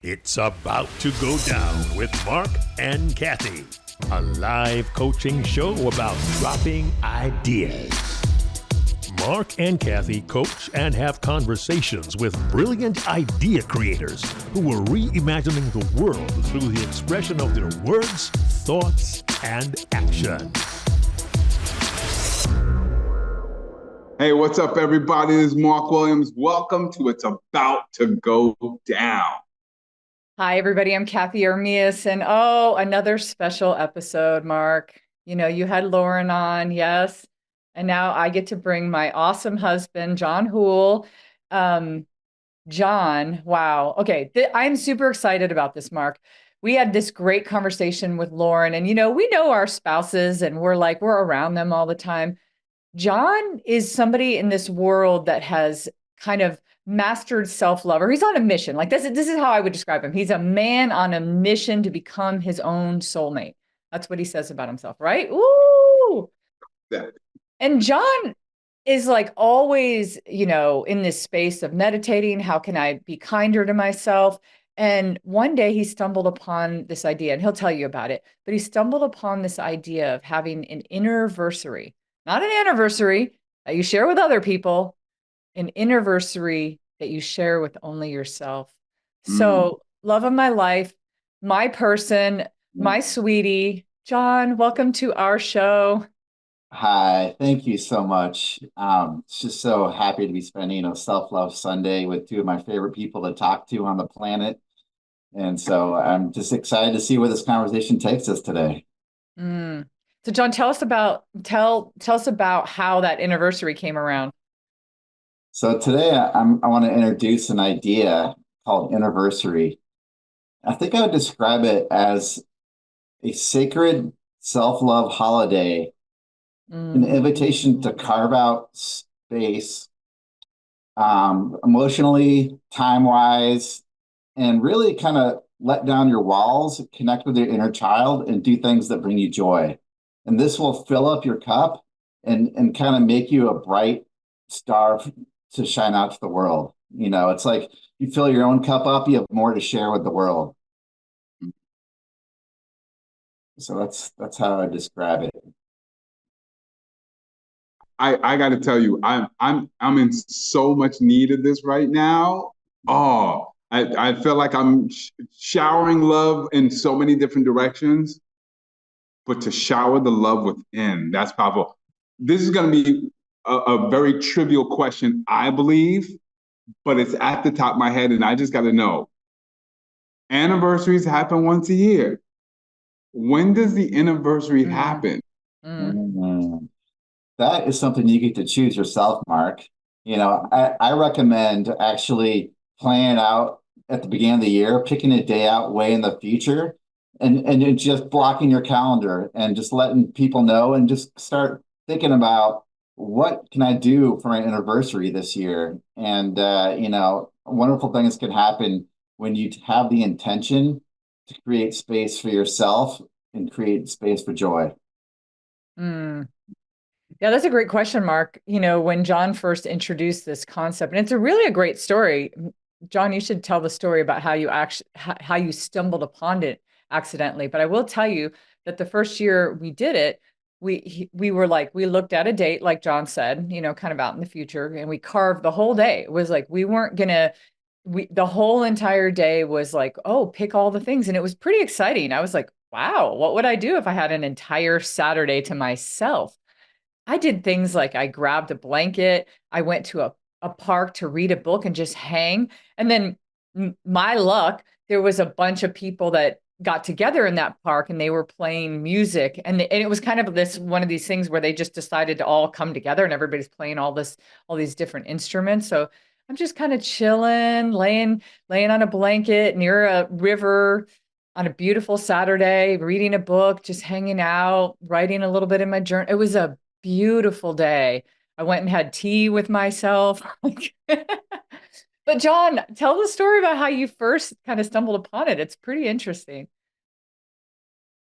It's about to go down with Marc and Cathey, a live coaching show about dropping ideas. Marc and Cathey coach and have conversations with brilliant idea creators who are reimagining the world through the expression of their words, thoughts, and actions. Hey, what's up, everybody? This is Mark Williams. Welcome to It's About to Go Down. Hi, everybody. I'm Cathey Ermias, and another special episode, Mark. You know, you had Lauren on, yes, and now I get to bring my awesome husband, Jon Hoole. Jon, wow. Okay, I'm super excited about this, Mark. We had this great conversation with Lauren, and we know our spouses, and we're around them all the time. Jon is somebody in this world that has kind of mastered self-love, or he's on a mission. Like this is how I would describe him. He's a man on a mission to become his own soulmate. That's what he says about himself, right? Ooh. Yeah. And Jon is like always, in this space of meditating. How can I be kinder to myself? And one day he stumbled upon this idea, and he'll tell you about it, but he stumbled upon this idea of having an innerversary, not an anniversary that you share with other people, an innerversary that you share with only yourself. So, love of my life, my person, my sweetie, Jon, welcome to our show. Hi, thank you so much. It's just so happy to be spending a self-love Sunday with two of my favorite people to talk to on the planet. And so I'm just excited to see where this conversation takes us today. So, Jon, tell us about how that anniversary came around. So today I want to introduce an idea called Innerversary. I think I would describe it as a sacred self-love holiday, an invitation to carve out space, emotionally, time-wise, and really kind of let down your walls, connect with your inner child, and do things that bring you joy. And this will fill up your cup and kind of make you a bright star to shine out to the world. It's like you fill your own cup up, you have more to share with the world. So that's how I describe it. I got to tell you, I'm in so much need of this right now. I feel like I'm showering love in so many different directions, but to shower the love within, that's powerful. This is going to be a very trivial question, I believe, but it's at the top of my head, and I just got to know. Anniversaries happen once a year. When does the anniversary happen? That is something you get to choose yourself, Mark. I recommend actually planning out at the beginning of the year, picking a day out way in the future, and just blocking your calendar and just letting people know and just start thinking about what can I do for my anniversary this year. And, wonderful things can happen when you have the intention to create space for yourself and create space for joy. Yeah, that's a great question, Mark. When Jon first introduced this concept, and it's really a great story. Jon, you should tell the story about how you stumbled upon it accidentally. But I will tell you that the first year we did it, we looked at a date, like Jon said, kind of out in the future, and we carved the whole day. It was like the whole entire day was like, oh, pick all the things. And it was pretty exciting. I was like, wow, what would I do if I had an entire Saturday to myself? I did things like I grabbed a blanket, I went to a park to read a book and just hang. And then my luck, there was a bunch of people that got together in that park and they were playing music. And it was kind of one of these things where they just decided to all come together and everybody's playing all these different instruments. So I'm just kind of chilling, laying on a blanket near a river on a beautiful Saturday, reading a book, just hanging out, writing a little bit in my journal. It was a beautiful day. I went and had tea with myself. But Jon, tell the story about how you first kind of stumbled upon it. It's pretty interesting.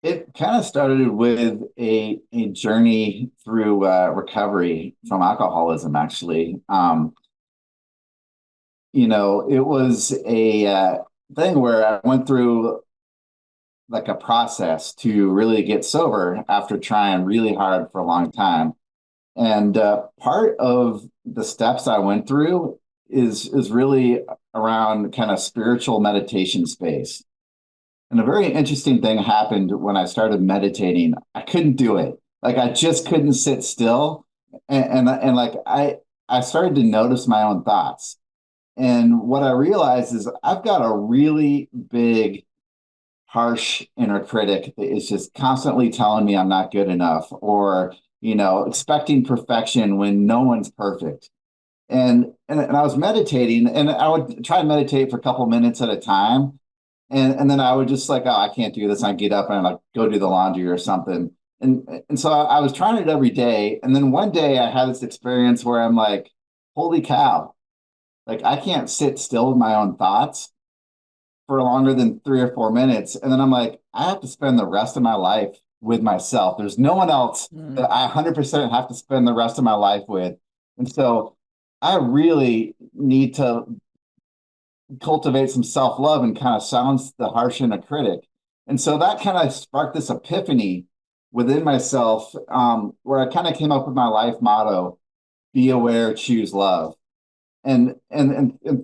It kind of started with a journey through recovery from alcoholism, actually. It was thing where I went through like a process to really get sober after trying really hard for a long time. And part of the steps I went through is really around kind of spiritual meditation space. And a very interesting thing happened when I started meditating. I couldn't do it. Like I just couldn't sit still. And like I started to notice my own thoughts. And what I realized is I've got a really big, harsh inner critic that is just constantly telling me I'm not good enough or, expecting perfection when no one's perfect. And I was meditating and I would try and meditate for a couple minutes at a time. And then I would just like, oh, I can't do this. And I get up and I like go do the laundry or something. And so I was trying it every day. And then one day I had this experience where I'm like, holy cow, like I can't sit still with my own thoughts for longer than 3 or 4 minutes. And then I'm like, I have to spend the rest of my life with myself. There's no one else that I 100% have to spend the rest of my life with. And so I really need to cultivate some self-love and kind of silence the harsh inner critic. And so that kind of sparked this epiphany within myself, where I kind of came up with my life motto, be aware, choose love. And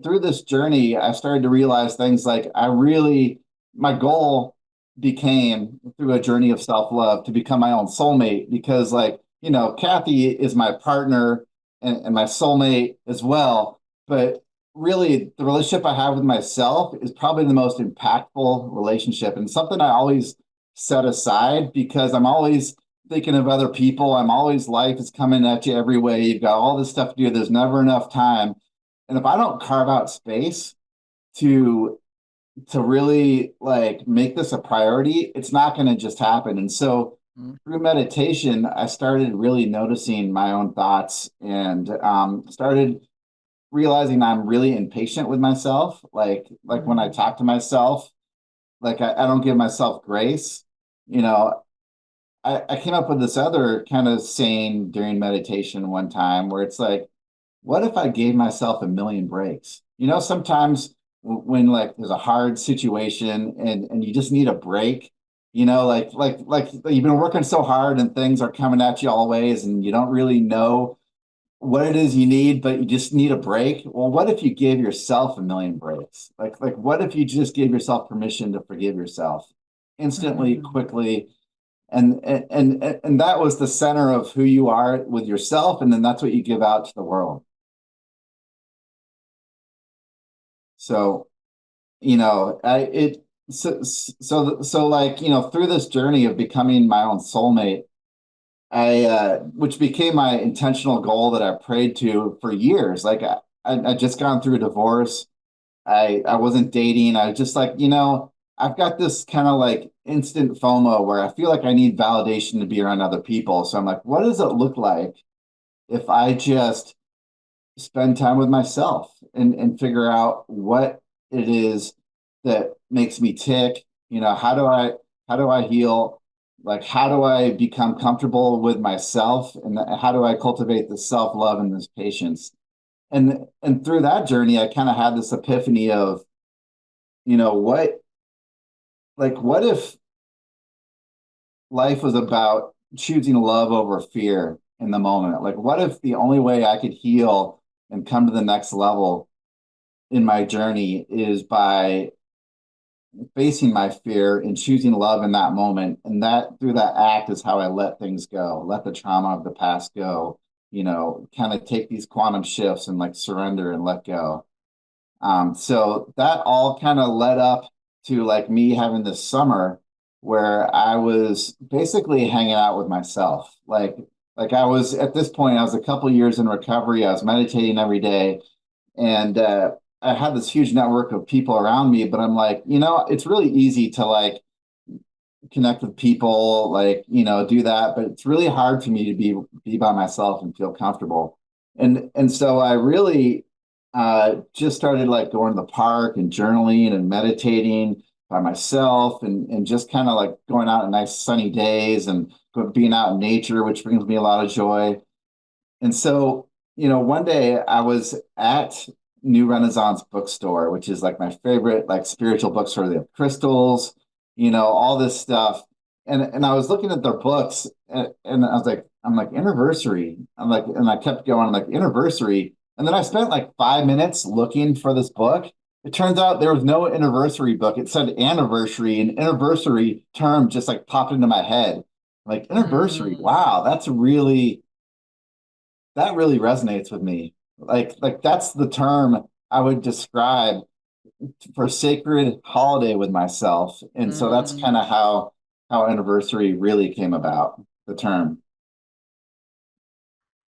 through this journey, I started to realize things like my goal became through a journey of self-love to become my own soulmate because Cathey is my partner and my soulmate as well. But really the relationship I have with myself is probably the most impactful relationship and something I always set aside because I'm always thinking of other people. Life is coming at you every way. You've got all this stuff to do. There's never enough time. And if I don't carve out space to really like make this a priority, it's not going to just happen. And so through meditation, I started really noticing my own thoughts and started realizing I'm really impatient with myself. Like when I talk to myself, like I don't give myself grace. I came up with this other kind of saying during meditation one time where it's like, what if I gave myself a million breaks? Sometimes when like there's a hard situation and you just need a break, like you've been working so hard and things are coming at you all ways and you don't really know what it is you need, but you just need a break. Well, what if you gave yourself a million breaks? Like what if you just gave yourself permission to forgive yourself instantly, quickly? And that was the center of who you are with yourself. And then that's what you give out to the world. So, through this journey of becoming my own soulmate, which became my intentional goal that I prayed to for years. Like I just gone through a divorce. I wasn't dating. I was just like, I've got this kind of like instant FOMO where I feel like I need validation to be around other people. So I'm like, what does it look like if I just spend time with myself and figure out what it is that makes me tick? How do I heal? Like, how do I become comfortable with myself? And how do I cultivate this self-love and this patience? And through that journey, I kind of had this epiphany of, what if life was about choosing love over fear in the moment? Like, what if the only way I could heal and come to the next level in my journey is by facing my fear and choosing love in that moment? And that through that act is how I let things go, let the trauma of the past go, kind of take these quantum shifts and like surrender and let go. So that all kind of led up to like me having this summer where I was basically hanging out with myself. Like I was at this point, I was a couple years in recovery. I was meditating every day, and I had this huge network of people around me. But I'm like, it's really easy to like connect with people, like do that. But it's really hard for me to be by myself and feel comfortable. And so I really just started like going to the park and journaling and meditating by myself and just kind of like going out on nice sunny days and being out in nature, which brings me a lot of joy. And so, one day I was at New Renaissance bookstore, which is like my favorite, like spiritual bookstore. They have crystals, all this stuff. And I was looking at their books and I was like, I'm like, Innerversary. And I kept going, I'm like, Innerversary. And then I spent like 5 minutes looking for this book. It turns out there was no Innerversary book. It said anniversary, and anniversary term just like popped into my head. Like anniversary, Mm. wow, that really resonates with me. Like that's the term I would describe for sacred holiday with myself. And so that's Mm. kind of how anniversary really came about, the term.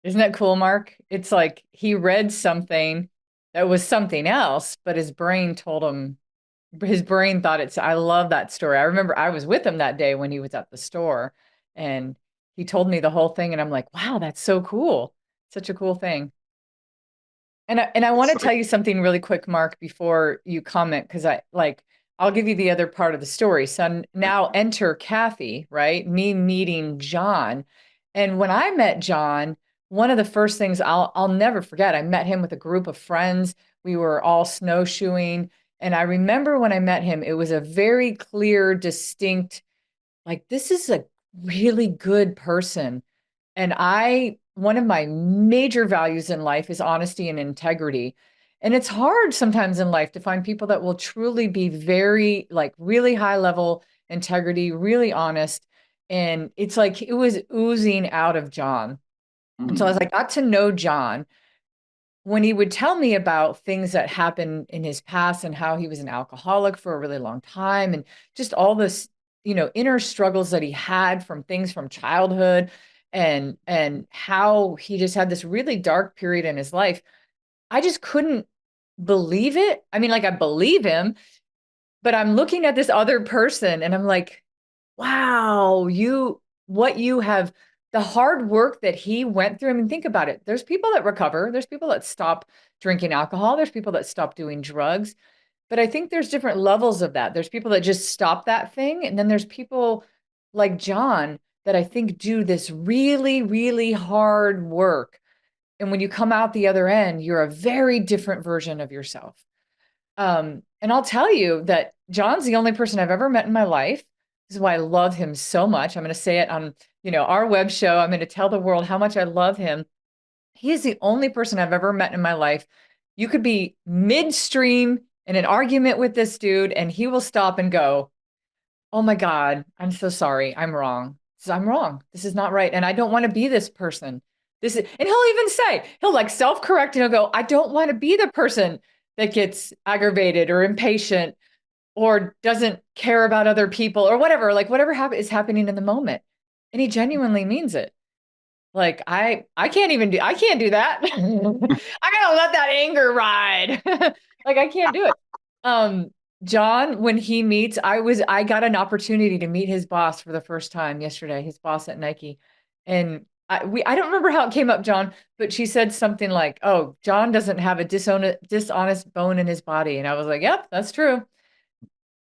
Isn't that cool, Mark? It's like he read something that was something else, but his brain thought it's, I love that story. I remember I was with him that day when he was at the store and he told me the whole thing. And I'm like, wow, that's so cool. Such a cool thing. And I want It's to tell like, you something really quick, Mark, before you comment, because I'll give you the other part of the story. So now enter Cathey, right? Me meeting Jon. And when I met Jon, one of the first things I'll never forget, I met him with a group of friends. We were all snowshoeing. And I remember when I met him, it was a very clear, distinct, like, this is a really good person. And one of my major values in life is honesty and integrity. And it's hard sometimes in life to find people that will truly be very, like, really high level integrity, really honest. And it's like it was oozing out of Jon. And so as I Mm. got to know Jon, when he would tell me about things that happened in his past and how he was an alcoholic for a really long time and just all this, inner struggles that he had from things from childhood and how he just had this really dark period in his life, I just couldn't believe it. I mean, like, I believe him, but I'm looking at this other person and I'm like, wow, what you have, the hard work that he went through. I mean, think about it. There's people that recover, there's people that stop drinking alcohol, there's people that stop doing drugs. But I think there's different levels of that. There's people that just stop that thing. And then there's people like Jon that I think do this really, really hard work. And when you come out the other end, you're a very different version of yourself. And I'll tell you that Jon's the only person I've ever met in my life. This is why I love him so much. I'm going to say it on, our web show. I'm going to tell the world how much I love him. He is the only person I've ever met in my life. You could be midstream in an argument with this dude, and he will stop and go, oh my God, I'm so sorry. I'm wrong. I'm wrong. This is not right. And I don't want to be this person. And he'll even say, he'll like self-correct and he'll go, I don't want to be the person that gets aggravated or impatient or doesn't care about other people or whatever, like whatever is happening in the moment. And he genuinely means it. Like I can't do that. I gotta let that anger ride. Like I can't do it. Jon, when he meets, I got an opportunity to meet his boss for the first time yesterday, his boss at Nike. And I don't remember how it came up, Jon, but she said something like, oh, Jon doesn't have a dishonest bone in his body. And I was like, yep, that's true.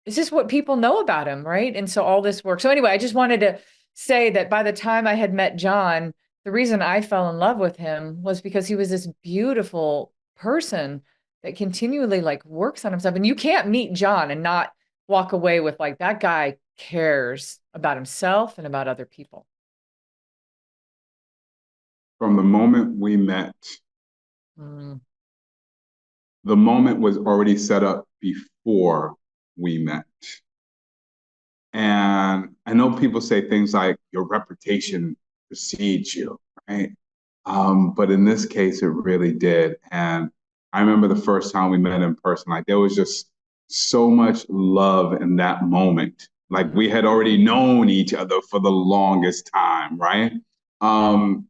It's just what people know about him, right? And so all this work. So anyway, I just wanted to say that by the time I had met Jon, the reason I fell in love with him was because he was this beautiful person that continually like works on himself. And you can't meet Jon and not walk away with like that guy cares about himself and about other people. from the moment we met, Mm. the moment was already set up before we met. And I know people say things like your reputation precedes you, right? But in this case, it really did. And I remember the first time we met in person, like there was just so much love in that moment. Like we had already known each other for the longest time, right? Um,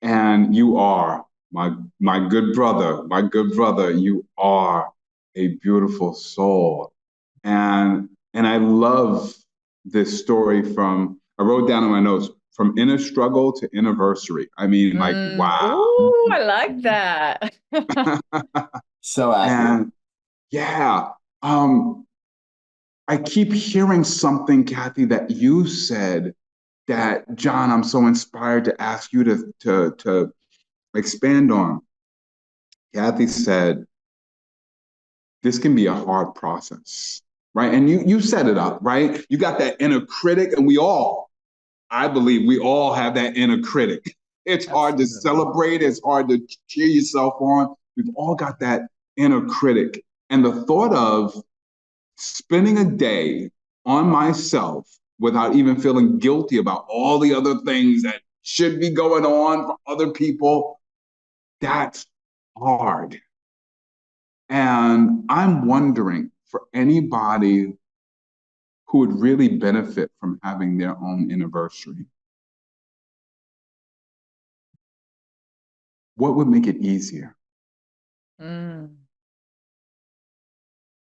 and you are my good brother, my good brother. You are a beautiful soul, and I love this story from. I wrote down in my notes from inner struggle to innerversary. I mean, like wow. Oh, I like that. So accurate. And yeah, um, I keep hearing something, Cathey, that you said that Jon, I'm so inspired to ask you to expand on. Cathey said, this can be a hard process, right? And you set it up, right? You got that inner critic, and I believe we all have that inner critic. It's hard to celebrate, it's hard to cheer yourself on. We've all got that inner critic. And the thought of spending a day on myself without even feeling guilty about all the other things that should be going on for other people, that's hard. And I'm wondering for anybody who would really benefit from having their own anniversary, what would make it easier? Mm.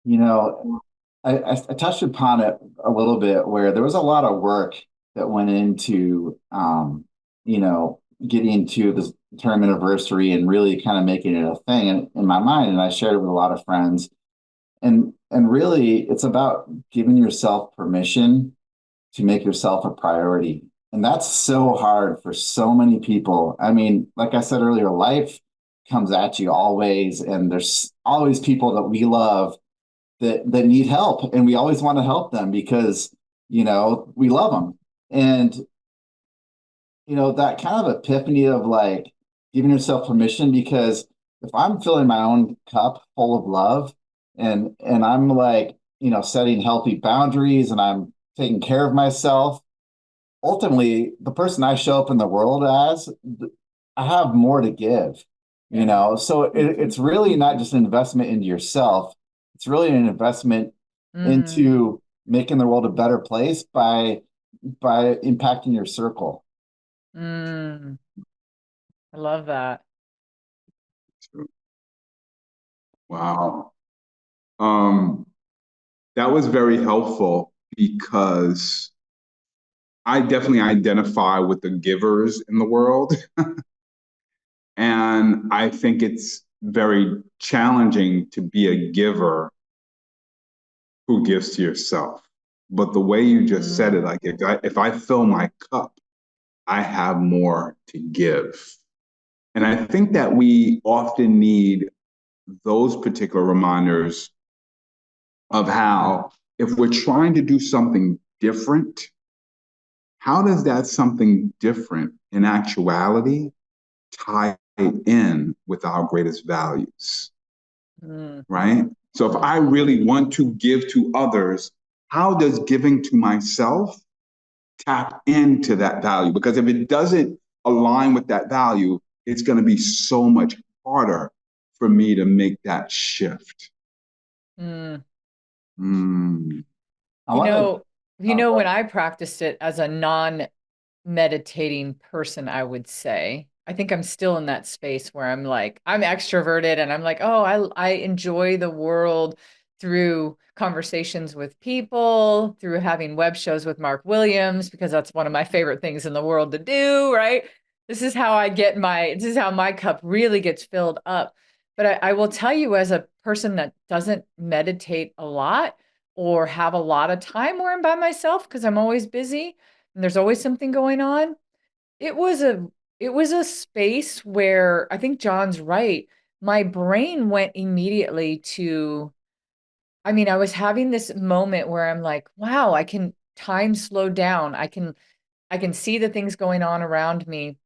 You know, I touched upon it a little bit where there was a lot of work that went into, getting into this term anniversary and really kind of making it a thing in my mind. And I shared it with a lot of friends. And really, it's about giving yourself permission to make yourself a priority. And that's so hard for so many people. I mean, like I said earlier, life comes at you always, and there's always people that we love that need help, and we always want to help them because we love them. And that kind of epiphany of like giving yourself permission, because if I'm filling my own cup full of love and I'm like setting healthy boundaries and I'm taking care of myself, ultimately the person I show up in the world as, I have more to give. So it's really not just an investment into yourself. It's really an investment into making the world a better place by impacting your circle. I love that. Wow. That was very helpful because I definitely identify with the givers in the world. And I think it's very challenging to be a giver who gives to yourself. But the way you just said it, like if I fill my cup, I have more to give. And I think that we often need those particular reminders of how, if we're trying to do something different, how does that something different in actuality tie in with our greatest values? Right? So if I really want to give to others, how does giving to myself tap into that value? Because if it doesn't align with that value, it's going to be so much harder for me to make that shift. Mm. Mm. When I practiced it as a non-meditating person, I would say, I think I'm still in that space where I'm like, I'm extroverted and I'm like, oh, I enjoy the world through conversations with people, through having web shows with Mark Williams, because that's one of my favorite things in the world to do, right? This is how this is how my cup really gets filled up. But I will tell you, as a person that doesn't meditate a lot or have a lot of time where I'm by myself because I'm always busy and there's always something going on, it was a space where I think John's right. My brain went immediately to, I mean, I was having this moment where I'm like, wow, I can time slow down. I can see the things going on around me.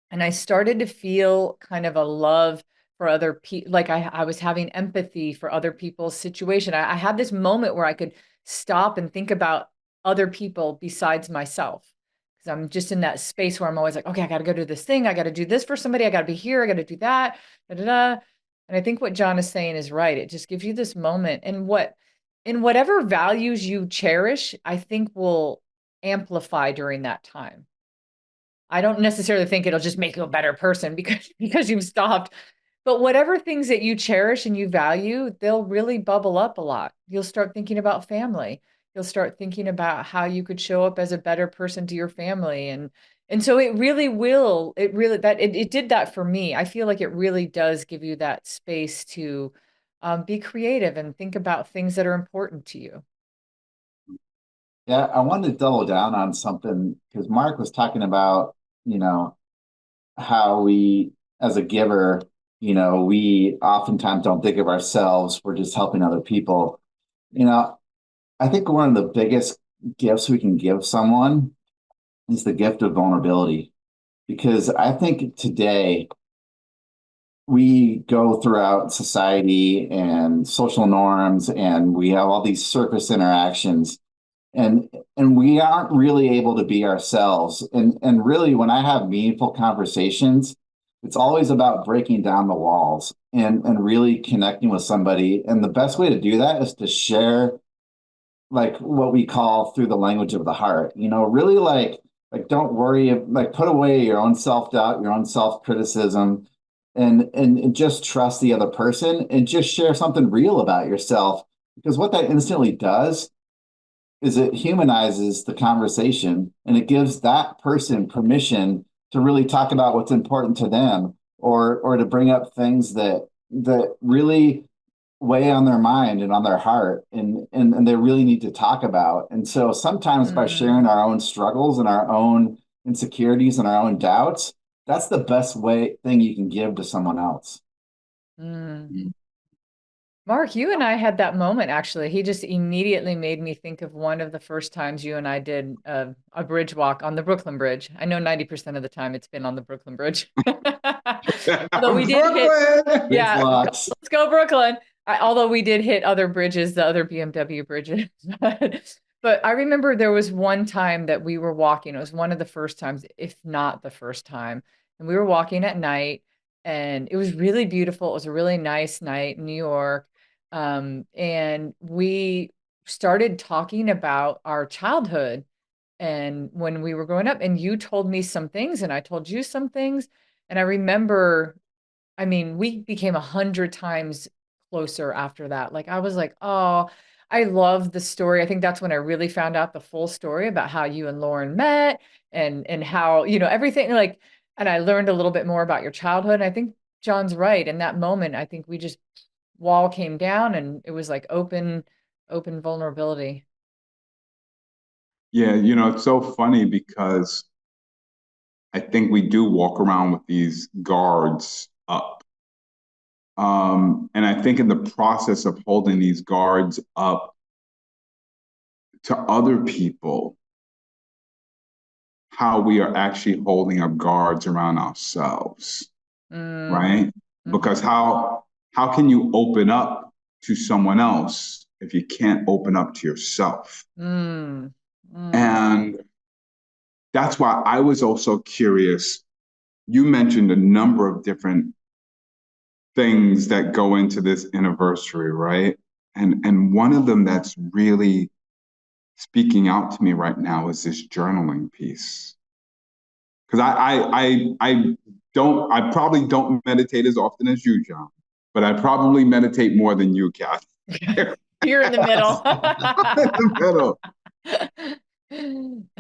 And I started to feel kind of a love for other people. Like I was having empathy for other people's situation. I had this moment where I could stop and think about other people besides myself. Because I'm just in that space where I'm always like, okay, I got to go do this thing. I got to do this for somebody. I got to be here. I got to do that. Da, da, da. And I think what John is saying is right. It just gives you this moment. And in whatever values you cherish, I think will amplify during that time. I don't necessarily think it'll just make you a better person because you've stopped. But whatever things that you cherish and you value, they'll really bubble up a lot. You'll start thinking about family. You'll start thinking about how you could show up as a better person to your family. And so it really will, it did that for me. I feel like it really does give you that space to be creative and think about things that are important to you. Yeah, I wanted to double down on something because Mark was talking about, how we, as a giver, we oftentimes don't think of ourselves. We're just helping other people. I think one of the biggest gifts we can give someone is the gift of vulnerability. Because I think today we go throughout society and social norms, and we have all these surface interactions, and we aren't really able to be ourselves. And really, when I have meaningful conversations, it's always about breaking down the walls and really connecting with somebody. And the best way to do that is to share, like, what we call through the language of the heart. Really, like don't worry, like put away your own self-doubt, your own self-criticism, and just trust the other person and just share something real about yourself. Because what that instantly does is it humanizes the conversation, and it gives that person permission to really talk about what's important to them, or to bring up things that really weigh on their mind and on their heart, and they really need to talk about. And so sometimes by sharing our own struggles and our own insecurities and our own doubts, that's the best thing you can give to someone else. Marc, you and I had that moment, actually. He just immediately made me think of one of the first times you and I did a bridge walk on the Brooklyn Bridge. I know 90% of the time it's been on the Brooklyn Bridge. Although we did hit, yeah, let's go Brooklyn. Although we did hit other bridges, the other BMW bridges. But I remember there was one time that we were walking. It was one of the first times, if not the first time. And we were walking at night, and it was really beautiful. It was a really nice night in New York. And we started talking about our childhood and when we were growing up, and you told me some things and I told you some things. And I remember, we became 100 times closer after that. Like, I was like, oh, I love the story. I think that's when I really found out the full story about how you and Lauren met, and how, everything, like, and I learned a little bit more about your childhood. And I think Jon's right. In that moment, I think we just wall came down, and it was like open vulnerability. Yeah, it's so funny because I think we do walk around with these guards up. And I think in the process of holding these guards up to other people, how we are actually holding up guards around ourselves, right? Because how can you open up to someone else if you can't open up to yourself? And that's why I was also curious. You mentioned a number of different things that go into this anniversary, right? And one of them that's really speaking out to me right now is this journaling piece. Because I probably don't meditate as often as you, Jon, but I probably meditate more than you, Cath. You're in the middle. In the middle.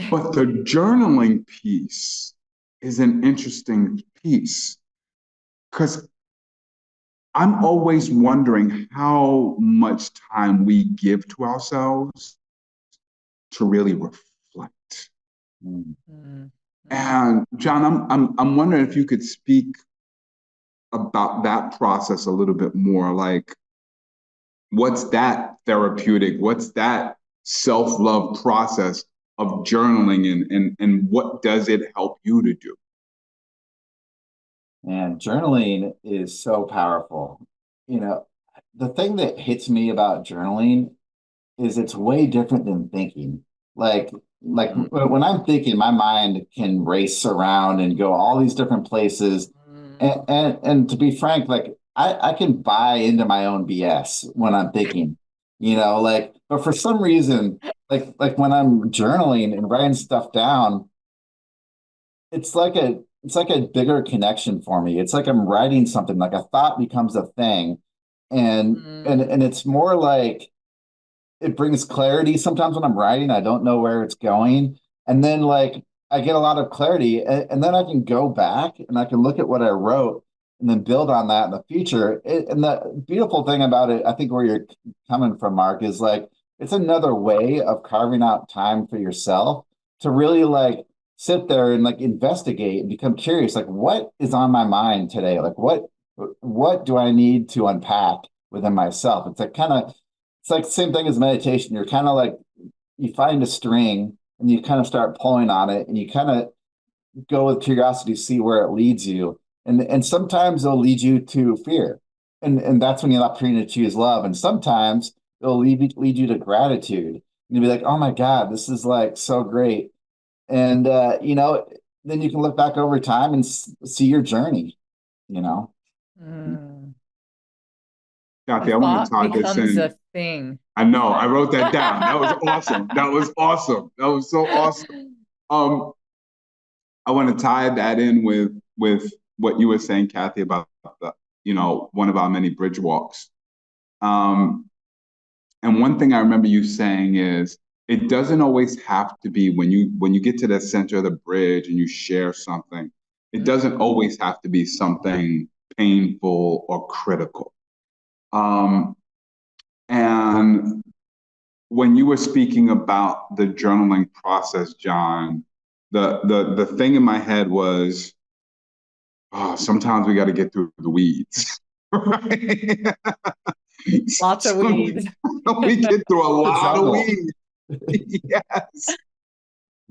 But the journaling piece is an interesting piece, because I'm always wondering how much time we give to ourselves to really reflect. And Jon, I'm wondering if you could speak about that process a little bit more. Like, what's that therapeutic? What's that self-love process of journaling, and what does it help you to do? And journaling is so powerful. The thing that hits me about journaling is it's way different than thinking. Like when I'm thinking, my mind can race around and go all these different places. And to be frank, like I can buy into my own BS when I'm thinking, but for some reason, like when I'm journaling and writing stuff down, it's like a bigger connection for me. It's like I'm writing something, like a thought becomes a thing. And it's more like it brings clarity. Sometimes when I'm writing, I don't know where it's going. And then like I get a lot of clarity, and then I can go back and I can look at what I wrote and then build on that in the future. And the beautiful thing about it, I think where you're coming from, Marc, is like it's another way of carving out time for yourself to really like sit there and like investigate and become curious, like what is on my mind today? Like what what do I need to unpack within myself? It's like the same thing as meditation. You're kind of like, you find a string and you kind of start pulling on it, and you kind of go with curiosity to see where it leads you. And sometimes it'll lead you to fear. And that's when you have the opportunity to choose love. And sometimes it'll lead you to gratitude. And you'll be like, oh my God, this is like so great. And, then you can look back over time and see your journey, you know? Mm. Kathy, A I want to thought tie this becomes in. a thing. I know, I wrote that down. That was awesome. That was awesome. That was so awesome. I want to tie that in with what you were saying, Kathy, about the, one of our many bridge walks. And one thing I remember you saying is, it doesn't always have to be when you get to the center of the bridge and you share something, it doesn't always have to be something painful or critical. And when you were speaking about the journaling process, Jon, the thing in my head was, oh, sometimes we got to get through the weeds, right? Lots of weeds. We get through a lot of weeds. Yes.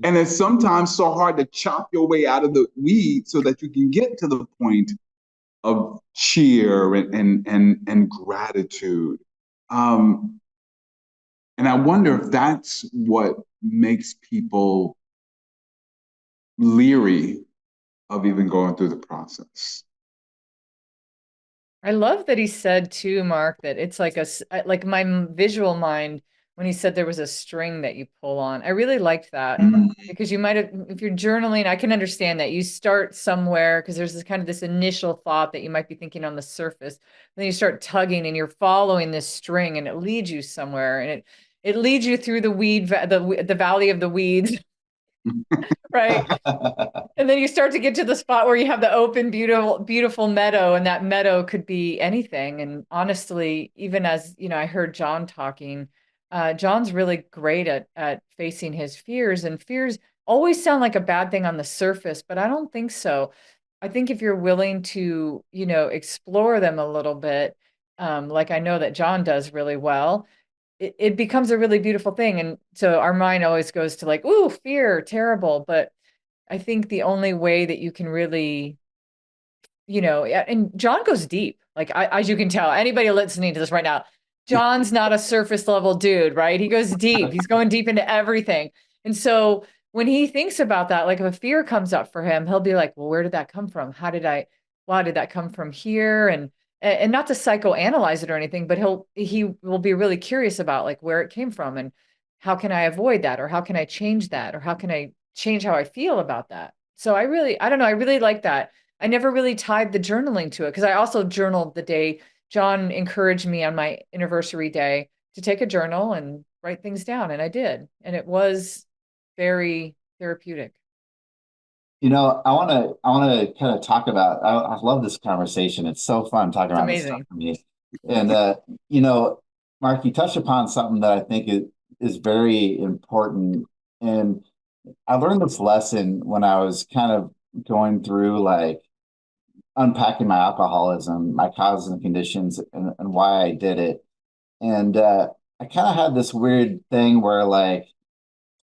And it's sometimes so hard to chop your way out of the weeds so that you can get to the point of cheer and gratitude. And I wonder if that's what makes people leery of even going through the process. I love that he said too, Mark, that it's like like my visual mind when he said there was a string that you pull on. I really liked that because you might have, if you're journaling, I can understand that you start somewhere because there's this kind of this initial thought that you might be thinking on the surface. Then you start tugging and you're following this string and it leads you somewhere, and it leads you through the valley of the weeds, right? And then you start to get to the spot where you have the open, beautiful meadow, and that meadow could be anything. And honestly, even as I heard Jon talking, Jon's really great at facing his fears, and fears always sound like a bad thing on the surface, but I don't think so. I think if you're willing to, explore them a little bit, like I know that Jon does really well, it becomes a really beautiful thing. And so our mind always goes to like, ooh, fear, terrible, but I think the only way that you can really, and Jon goes deep. Like as you can tell, anybody listening to this right now, Jon's not a surface level dude, right? He goes deep. He's going deep into everything. And so when he thinks about that, like if a fear comes up for him, he'll be like, well, where did that come from? Why did that come from here? And not to psychoanalyze it or anything, but he will be really curious about like where it came from and how can I avoid that, or how can I change that, or how can I change how I feel about that. So I don't know, I really like that. I never really tied the journaling to it because I also journaled the day Jon encouraged me on my Innerversary day to take a journal and write things down, and I did, and it was very therapeutic. I want to kind of talk about. I love this conversation. It's so fun talking It's about this stuff amazing. for me. And Mark, you touched upon something that I think is very important. And I learned this lesson when I was kind of going through like unpacking my alcoholism, my causes and conditions, and why I did it. And I kind of had this weird thing where like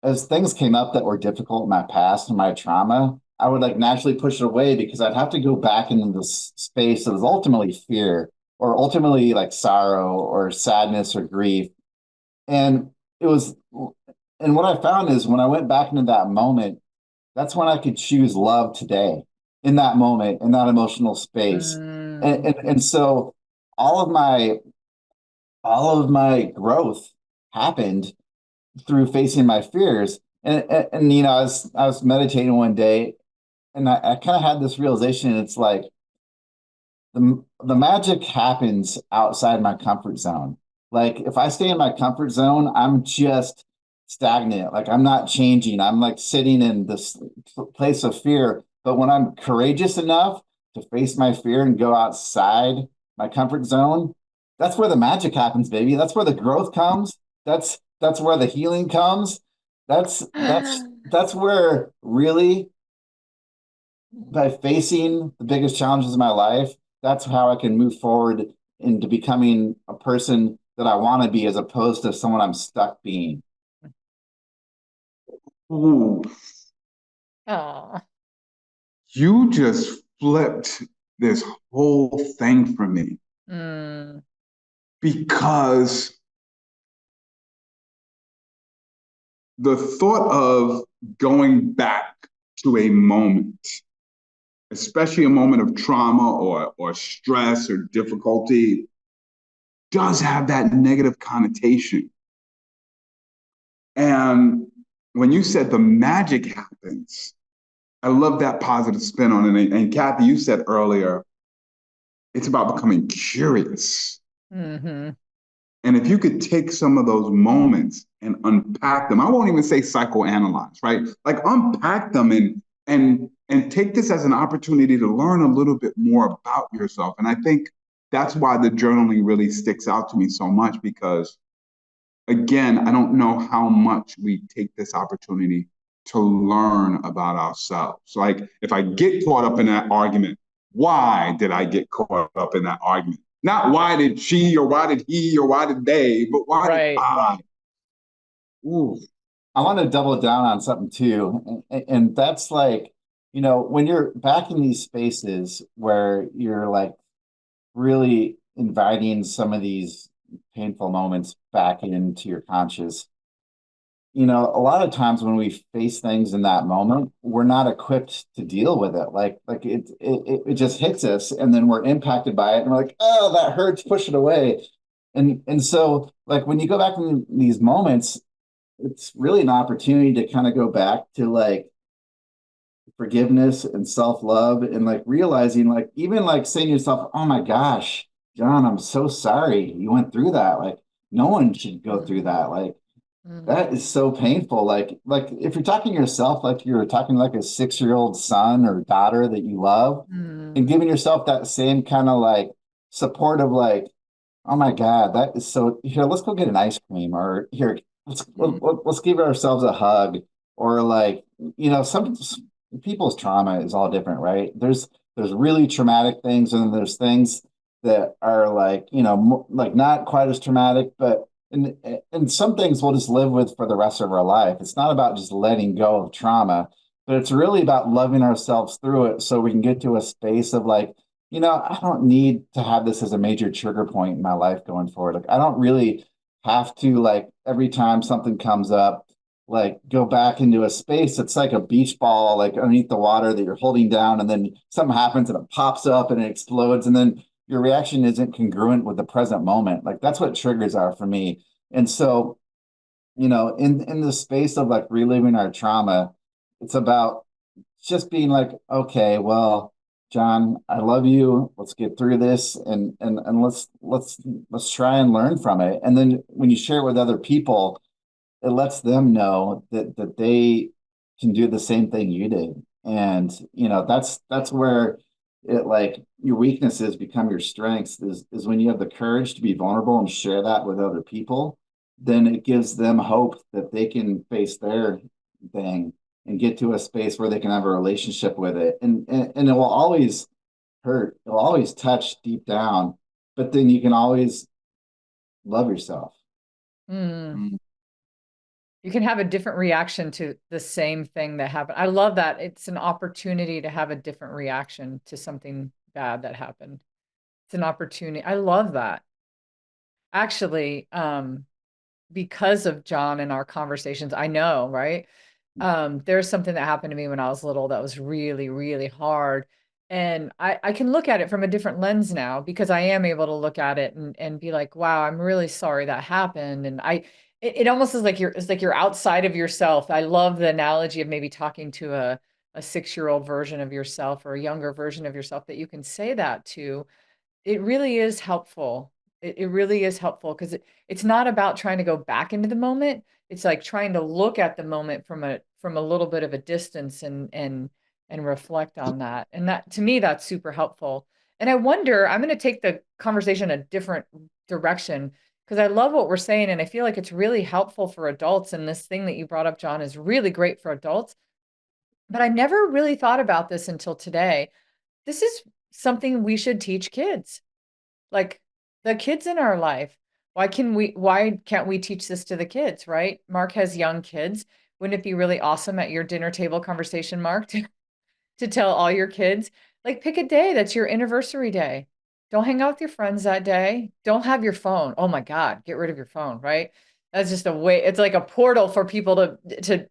as things came up that were difficult in my past and my trauma, I would like naturally push it away because I'd have to go back into this space that was ultimately fear or ultimately like sorrow or sadness or grief. And it was, and what I found is when I went back into that moment, that's when I could choose love today in that moment, in that emotional space. And so all of my, all of my growth happened through facing my fears. And I was meditating one day and I kind of had this realization. It's like the magic happens outside my comfort zone. Like if I stay in my comfort zone, I'm just stagnant. Like I'm not changing. I'm like sitting in this place of fear. But when I'm courageous enough to face my fear and go outside my comfort zone, that's where the magic happens, baby. That's where the growth comes. That's where the healing comes. That's where really by facing the biggest challenges of my life, that's how I can move forward into becoming a person that I want to be, as opposed to someone I'm stuck being. Ooh, Oh. you just flipped this whole thing for me Mm. because the thought of going back to a moment, especially a moment of trauma or stress or difficulty, does have that negative connotation. And when you said the magic happens, I love that positive spin on it. And Cathey, you said earlier, it's about becoming curious. Mm-hmm. And if you could take some of those moments and unpack them, I won't even say psychoanalyze, right? Like unpack them and take this as an opportunity to learn a little bit more about yourself. And I think that's why the journaling really sticks out to me so much, because again, I don't know how much we take this opportunity to learn about ourselves. Like if I get caught up in that argument, why did I get caught up in that argument? Not why did she or why did he or why did they, but why did Right. I? Ooh. I want to double down on something too. And that's like, when you're back in these spaces where you're like really inviting some of these painful moments back into your conscious, a lot of times when we face things in that moment, we're not equipped to deal with it. Like it just hits us, and then we're impacted by it, and we're like, oh, that hurts, push it away. And so like when you go back in these moments, it's really an opportunity to kind of go back to like forgiveness and self-love, and like realizing, like even like saying to yourself, oh my gosh, Jon, I'm so sorry you went through that. Like no one should go through that. Like Mm. that is so painful. Like if you're talking to yourself, like you're talking like a 6-year-old son or daughter that you love, Mm. and giving yourself that same kind of like support of like, oh my God, that is so, here, let's go get an ice cream, or here, let's give ourselves a hug. Or like, some people's trauma is all different, right? There's really traumatic things, and then there's things that are like, like not quite as traumatic, but and some things we'll just live with for the rest of our life. It's not about just letting go of trauma, but it's really about loving ourselves through it, so we can get to a space of like, I don't need to have this as a major trigger point in my life going forward. Like, I don't really have to, like, every time something comes up, like, go back into a space. It's like a beach ball, like underneath the water that you're holding down, and then something happens and it pops up and it explodes. And then your reaction isn't congruent with the present moment. Like, that's what triggers are for me. And so, in the space of like reliving our trauma, it's about just being like, okay, well, Jon, I love you. Let's get through this, and let's try and learn from it. And then when you share it with other people, it lets them know that they can do the same thing you did. And that's where it, like, your weaknesses become your strengths, is when you have the courage to be vulnerable and share that with other people. Then it gives them hope that they can face their thing and get to a space where they can have a relationship with it. And it will always hurt. It will always touch deep down, but then you can always love yourself. Mm. You can have a different reaction to the same thing that happened. I love that. It's an opportunity to have a different reaction to something bad that happened. It's an opportunity. I love that. Actually, because of Jon and our conversations, I know, right? There's something that happened to me when I was little that was really, really hard. And I can look at it from a different lens now, because I am able to look at it and be like, wow, I'm really sorry that happened. And it almost is like it's like you're outside of yourself. I love the analogy of maybe talking to a 6-year-old version of yourself, or a younger version of yourself, that you can say that to. It really is helpful. It really is helpful, because it's not about trying to go back into the moment. It's like trying to look at the moment from a little bit of a distance, and reflect on that. And that, to me, that's super helpful. And I wonder, I'm going to take the conversation a different direction, because I love what we're saying, and I feel like it's really helpful for adults. And this thing that you brought up, Jon, is really great for adults. But I never really thought about this until today. This is something we should teach kids, like the kids in our life. Why can't we teach this to the kids, right? Marc has young kids. Wouldn't it be really awesome at your dinner table conversation, Marc, to tell all your kids, like, pick a day that's your anniversary day. Don't hang out with your friends that day. Don't have your phone. Oh my God, get rid of your phone, right? That's just a way, it's like a portal for people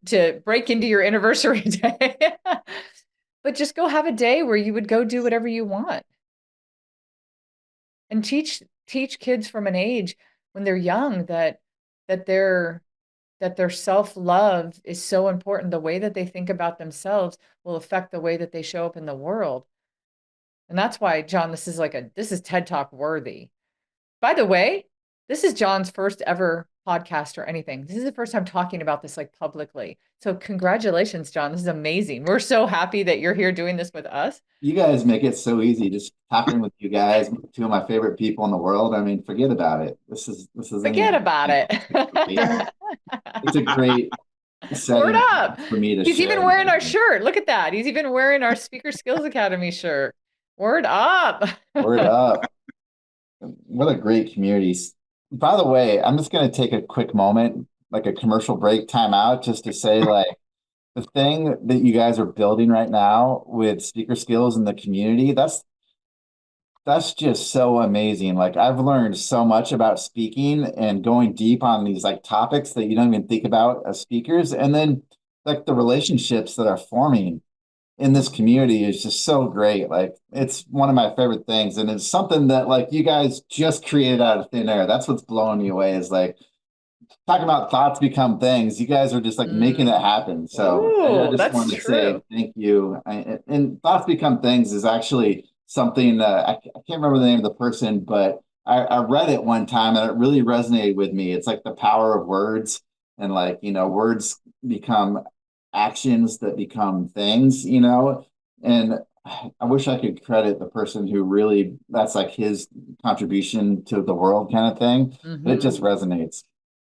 to break into your anniversary day. But just go have a day where you would go do whatever you want. And teach kids from an age when they're young that their self-love is so important. The way that they think about themselves will affect the way that they show up in the world. And that's why, Jon, this is TED Talk worthy. By the way, this is Jon's first ever podcast or anything. This is the first time talking about this like publicly. So congratulations, Jon. This is amazing. We're so happy that you're here doing this with us. You guys make it so easy. Just talking with you guys, two of my favorite people in the world. I mean, forget about it. This is Forget about it. It's a great setting Word up for me to He's share. even wearing our shirt. Look at that. He's even wearing our Speaker Skills Academy shirt. Word up. Word up. What a great community. By the way, I'm just going to take a quick moment, like a commercial break, time out, just to say, like, the thing that you guys are building right now with speaker skills in the community, that's just so amazing. Like, I've learned so much about speaking and going deep on these like topics that you don't even think about as speakers. And then like the relationships that are forming in this community is just so great. Like, it's one of my favorite things. And it's something that like you guys just created out of thin air. That's what's blowing me away, is like talking about thoughts become things. You guys are just like making it happen. So I just wanted to say thank you. And thoughts become things is actually something I can't remember the name of the person, but I read it one time and it really resonated with me. It's like the power of words, and like, words become actions that become things, and I wish I could credit the person who really, that's like his contribution to the world kind of thing. But it just resonates.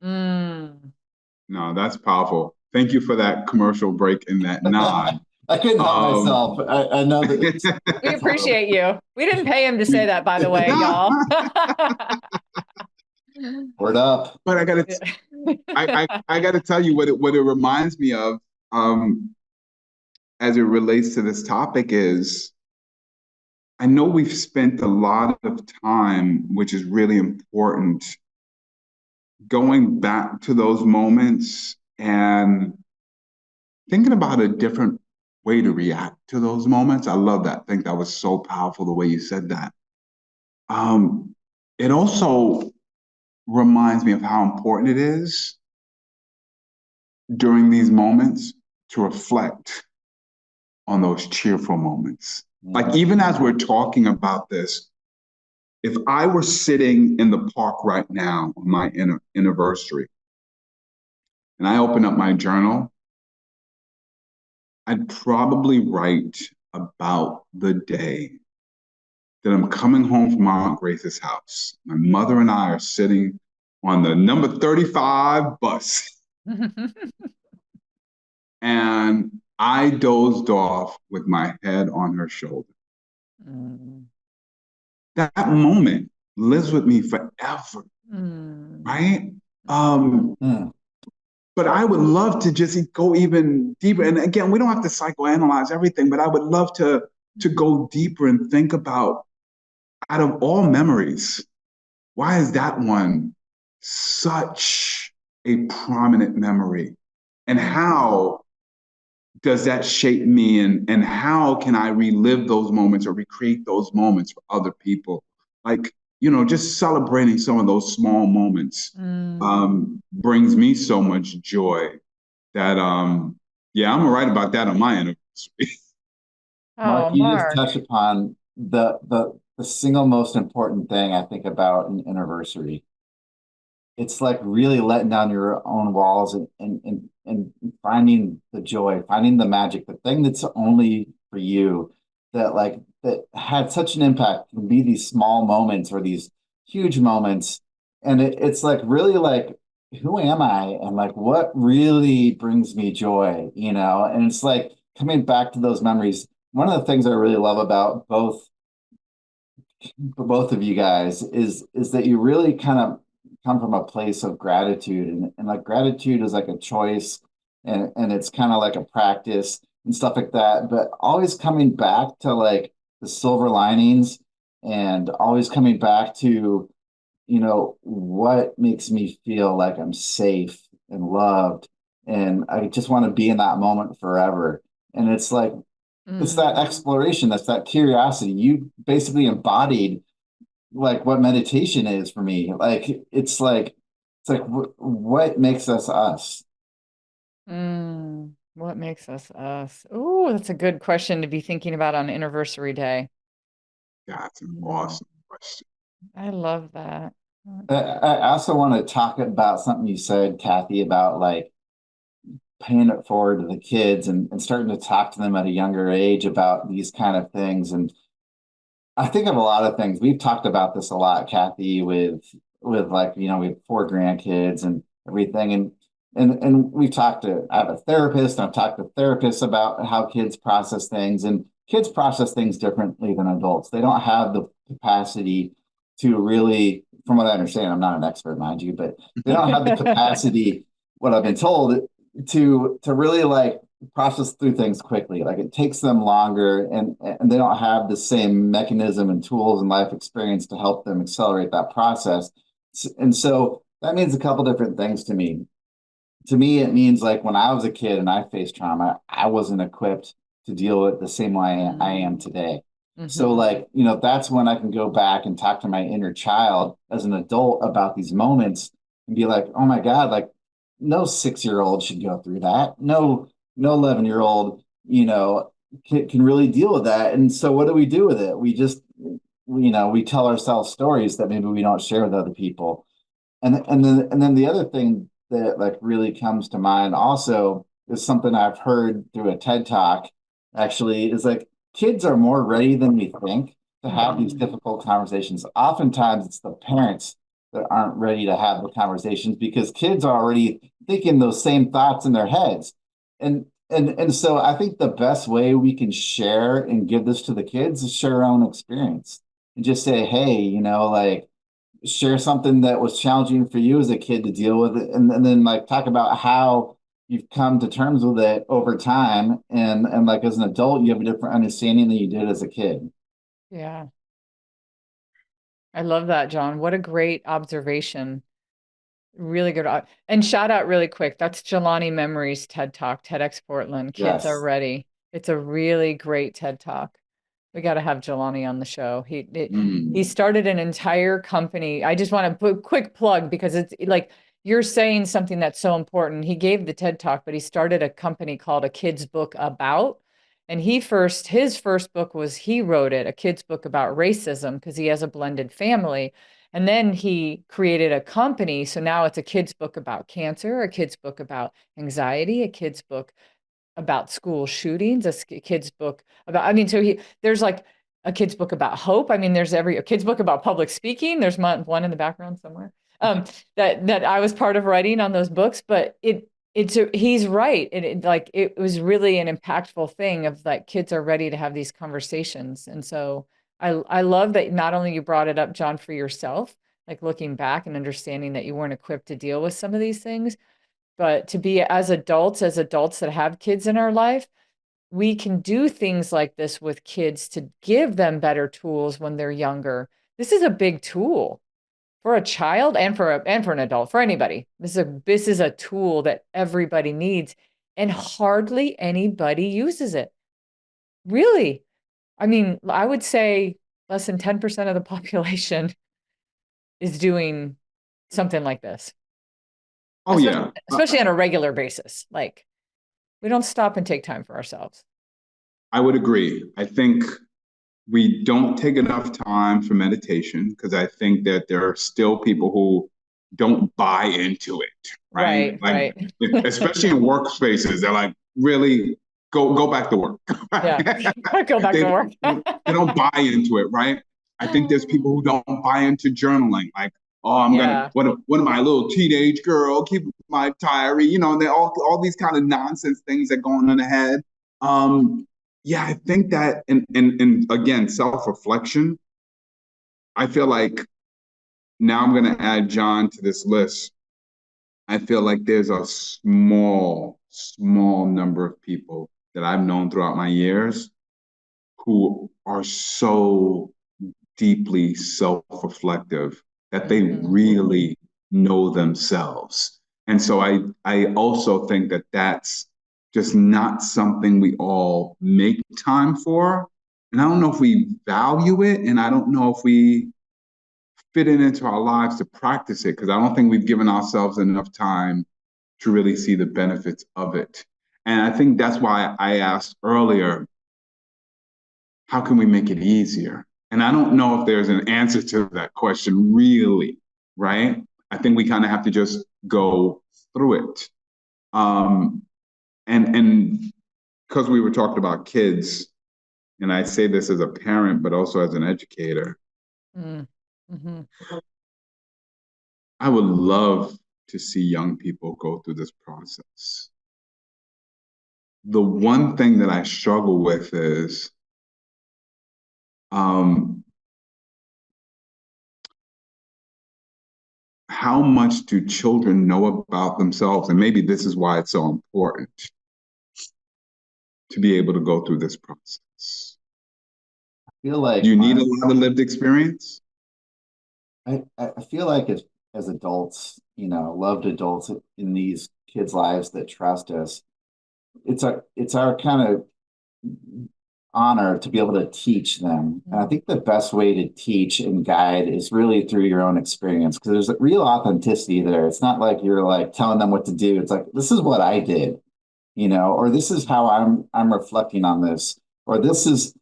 No, that's powerful. Thank you for that commercial break and that nod. I couldn't help myself. I know that we appreciate you. We didn't pay him to say that, by the way, y'all. Word up. But I gotta tell you what it reminds me of, as it relates to this topic, is I know we've spent a lot of time, which is really important, going back to those moments and thinking about a different way to react to those moments. I love that. I think that was so powerful the way you said that. It also reminds me of how important it is during these moments to reflect on those cheerful moments. Like, even as we're talking about this, if I were sitting in the park right now on my anniversary and I open up my journal, I'd probably write about the day that I'm coming home from my Aunt Grace's house. My mother and I are sitting on the number 35 bus. And I dozed off with my head on her shoulder. That moment lives with me forever, right? But I would love to just go even deeper. And again, we don't have to psychoanalyze everything, but I would love to go deeper and think about, out of all memories, why is that one such a prominent memory? And how does that shape me? And how can I relive those moments or recreate those moments for other people? Like, just celebrating some of those small moments brings me so much joy that, I'm gonna write about that on my anniversary. Marc, you just touched upon the single most important thing I think about an anniversary. It's like really letting down your own walls and finding the joy, finding the magic, the thing that's only for you, that had such an impact. Can be these small moments or these huge moments. And it's like really like, who am I? And like, what really brings me joy, And it's like coming back to those memories. One of the things I really love about both for both of you guys is that you really kind of come from a place of gratitude, and like gratitude is like a choice, and it's kind of like a practice and stuff like that, but always coming back to like the silver linings, and always coming back to, what makes me feel like I'm safe and loved, and I just want to be in that moment forever. And it's like, it's that exploration, that's that curiosity. You basically embodied like what meditation is for me. Like what makes us us? What makes us us? Oh, that's a good question to be thinking about on Innerversary Day. That's an Mm, awesome question. I love that. I also want to talk about something you said, Cathey, about like paying it forward to the kids, and starting to talk to them at a younger age about these kind of things. And I think of a lot of things. We've talked about this a lot, Cathey, with like, we have 4 grandkids and everything. And we've talked to, I have a therapist, and I've talked to therapists about how kids process things, and kids process things differently than adults. They don't have the capacity to really, from what I understand, I'm not an expert, mind you, but they don't have the capacity, what I've been told, to really like process through things quickly. Like it takes them longer, and they don't have the same mechanism and tools and life experience to help them accelerate that process. And so that means a couple different things to me. To me, it means like when I was a kid and I faced trauma, I wasn't equipped to deal with it the same way I am today. So Mm-hmm. like, that's when I can go back and talk to my inner child as an adult about these moments and be like, oh my God, like no 6-year-old should go through that. No 11-year-old, can really deal with that. And so what do we do with it? We just, we tell ourselves stories that maybe we don't share with other people. And then the other thing that like really comes to mind also is something I've heard through a TED talk, actually, is like kids are more ready than we think to have these difficult conversations. Oftentimes it's the parents that aren't ready to have the conversations because kids are already thinking those same thoughts in their heads. And so I think the best way we can share and give this to the kids is share our own experience and just say, hey, like share something that was challenging for you as a kid to deal with it, and then like talk about how you've come to terms with it over time, and like as an adult you have a different understanding than you did as a kid. Yeah, I love that, John. What a great observation. Really good. And shout out really quick. That's Jelani Memories TED Talk, TEDx Portland. Kids are Yes. ready. It's a really great TED Talk. We got to have Jelani on the show. He Mm. started an entire company. I just want to put a quick plug because it's like you're saying something that's so important. He gave the TED Talk, but he started a company called A Kid's Book About. And his first book was, he wrote it, a kid's book about racism, because he has a blended family. And then he created a company. So now it's a kid's book about cancer, a kid's book about anxiety, a kid's book about school shootings, a kid's book about, I mean, so there's like a kid's book about hope. I mean, there's a kid's book about public speaking. There's one in the background somewhere. That I was part of writing on those books, but he's right. It was really an impactful thing of like kids are ready to have these conversations. And so I love that not only you brought it up, John, for yourself, like looking back and understanding that you weren't equipped to deal with some of these things, but to be as adults that have kids in our life, we can do things like this with kids to give them better tools when they're younger. This is a big tool for a child and for an adult, for anybody. This is a tool that everybody needs, and hardly anybody uses it. Really. I mean, I would say less than 10% of the population is doing something like this, Oh especially yeah. especially on a regular basis. Like we don't stop and take time for ourselves. I would agree. I think we don't take enough time for meditation because I think that there are still people who don't buy into it, right? Right, Like, right. especially in workspaces, they're like, really go back to work. Yeah. Go back to they, work. they don't buy into it, right? I think there's people who don't buy into journaling, like, oh, I'm gonna Yeah. what am I, a little teenage girl, keep my diary, and they all these kind of nonsense things that go on in the head. Um, yeah, I think that, and again, self reflection. I feel like now I'm going to add Jon to this list. I feel like there's a small number of people that I've known throughout my years who are so deeply self-reflective that they really know themselves. And so I also think that that's just not something we all make time for. And I don't know if we value it, and I don't know if we fit it into our lives to practice it, because I don't think we've given ourselves enough time to really see the benefits of it. And I think that's why I asked earlier, how can we make it easier? And I don't know if there's an answer to that question, really, right? I think we kind of have to just go through it. And because we were talking about kids, and I say this as a parent, but also as an educator, Mm-hmm. I would love to see young people go through this process. The one thing that I struggle with is how much do children know about themselves? And maybe this is why it's so important to be able to go through this process. I feel like Do you need a lot of lived experience? I feel like as adults, loved adults in these kids' lives that trust us, it's our kind of honor to be able to teach them. And I think the best way to teach and guide is really through your own experience, because there's a real authenticity there. It's not like you're like telling them what to do. It's like, this is what I did, or this is how I'm reflecting on this, or this is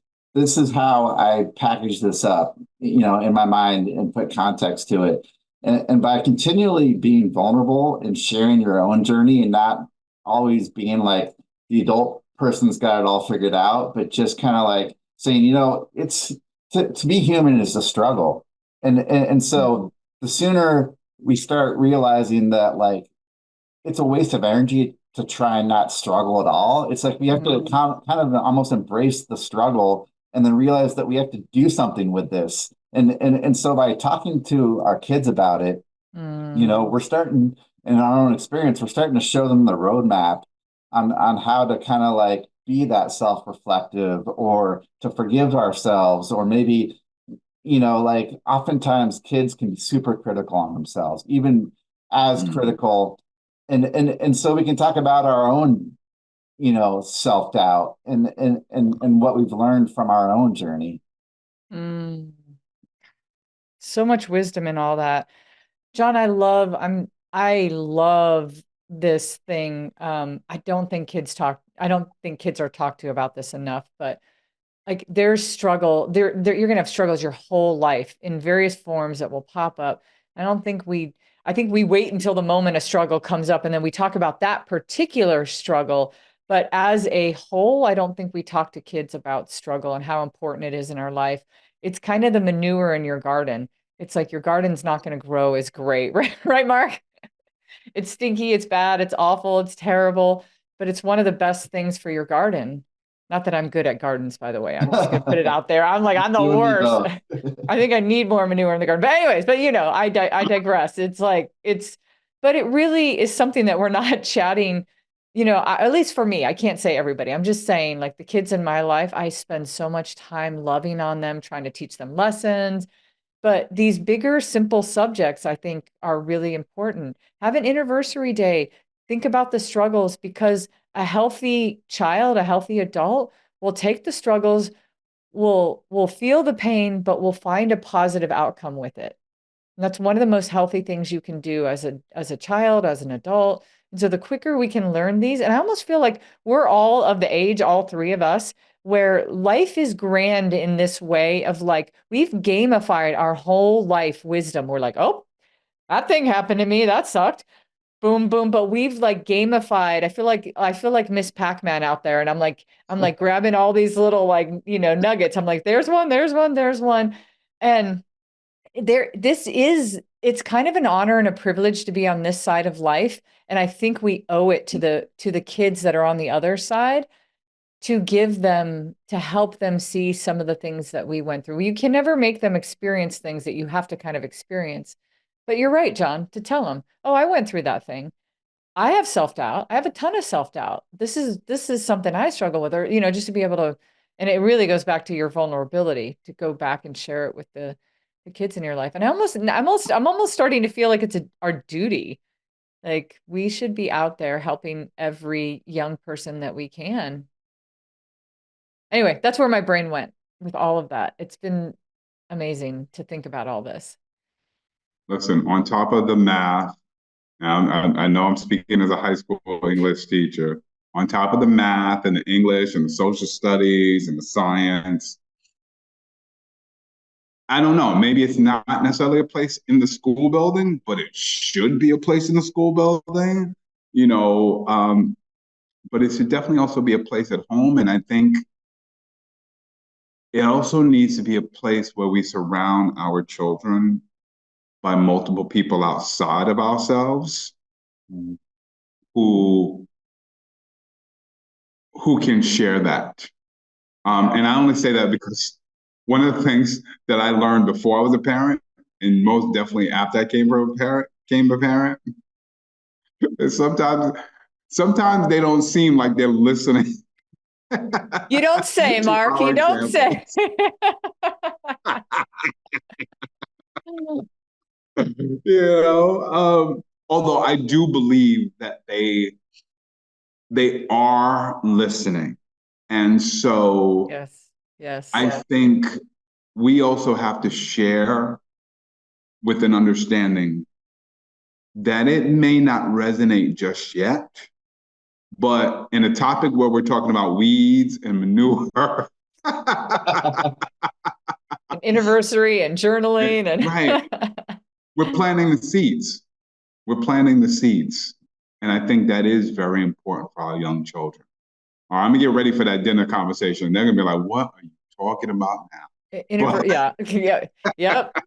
how I package this up, in my mind and put context to it. And by continually being vulnerable and sharing your own journey and not always being like the adult person's got it all figured out, but just kind of like saying, it's to be human is a struggle. And so the sooner we start realizing that, like, it's a waste of energy to try and not struggle at all. It's like we have to kind of almost embrace the struggle and then realize that we have to do something with this. And so by talking to our kids about it, we're starting, in our own experience, we're starting to show them the roadmap on how to kind of like be that self-reflective, or to forgive ourselves, or maybe, like oftentimes kids can be super critical on themselves, even as critical. And so we can talk about our own, self-doubt and what we've learned from our own journey. So much wisdom in all that. Jon, I love this thing. I don't think kids are talked to about this enough, but like there's struggle, you're gonna have struggles your whole life in various forms that will pop up. I think we wait until the moment a struggle comes up and then we talk about that particular struggle. But as a whole, I don't think we talk to kids about struggle and how important it is in our life. It's kind of the manure in your garden. It's like your garden's not going to grow as great, right? Right, Marc? It's stinky, it's bad, it's awful, it's terrible, but it's one of the best things for your garden. Not that I'm good at gardens, by the way. I'm just going to put it out there. I'm the worst. I think I need more manure in the garden. But anyways, I digress. But it really is something that we're not chatting, at least for me. I can't say everybody. I'm just saying, like, the kids in my life, I spend so much time loving on them, trying to teach them lessons. But these bigger, simple subjects, I think, are really important. Have an Innerversary day. Think about the struggles, because a healthy child, a healthy adult will take the struggles, will feel the pain, but will find a positive outcome with it. And that's one of the most healthy things you can do as a child, as an adult. And so the quicker we can learn these, and I almost feel like we're all of the age, all three of us, where life is grand in this way of, like, we've gamified our whole life wisdom. We're like, oh, that thing happened to me. That sucked. Boom, boom. But we've like gamified. I feel like Miss Pac-Man out there. And I'm like grabbing all these little, like, nuggets. I'm like, there's one, there's one, there's one. And it's kind of an honor and a privilege to be on this side of life. And I think we owe it to the kids that are on the other side. to give them, to help them see some of the things that we went through. You can never make them experience things that you have to kind of experience. But you're right, John, to tell them, oh, I went through that thing. I have self-doubt. I have a ton of self-doubt. This is something I struggle with, or, just to be able to, and it really goes back to your vulnerability to go back and share it with the kids in your life. And I'm almost starting to feel like it's our duty. Like we should be out there helping every young person that we can. Anyway, that's where my brain went with all of that. It's been amazing to think about all this. Listen, on top of the math, I know I'm speaking as a high school English teacher. On top of the math and the English and the social studies and the science, I don't know. Maybe it's not necessarily a place in the school building, but it should be a place in the school building, but it should definitely also be a place at home. And I think it also needs to be a place where we surround our children by multiple people outside of ourselves who can share that. And I only say that because one of the things that I learned before I was a parent, and most definitely after I became a parent, is sometimes they don't seem like they're listening. You don't say, Mark. You don't say. Although I do believe that they are listening. And so yes. I think we also have to share with an understanding that it may not resonate just yet, but in a topic where we're talking about weeds and manure, Innerversary and journaling and right, we're planting the seeds. We're planting the seeds. And I think that is very important for our young children. All right, I'm gonna get ready for that dinner conversation. They're gonna be like, what are you talking about now? Yep.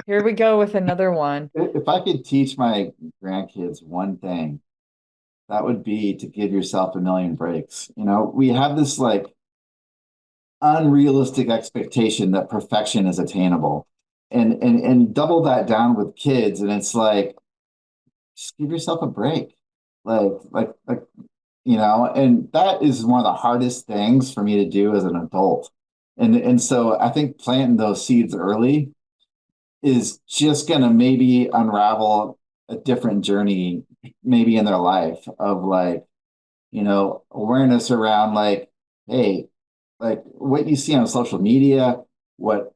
Here we go with another one. If I could teach my grandkids one thing, that would be to give yourself a million breaks. We have this like unrealistic expectation that perfection is attainable, and double that down with kids, and it's like, just give yourself a break. Like, and that is one of the hardest things for me to do as an adult. And so I think planting those seeds early is just going to maybe unravel a different journey, maybe in their life of like, awareness around like, hey, like what you see on social media, what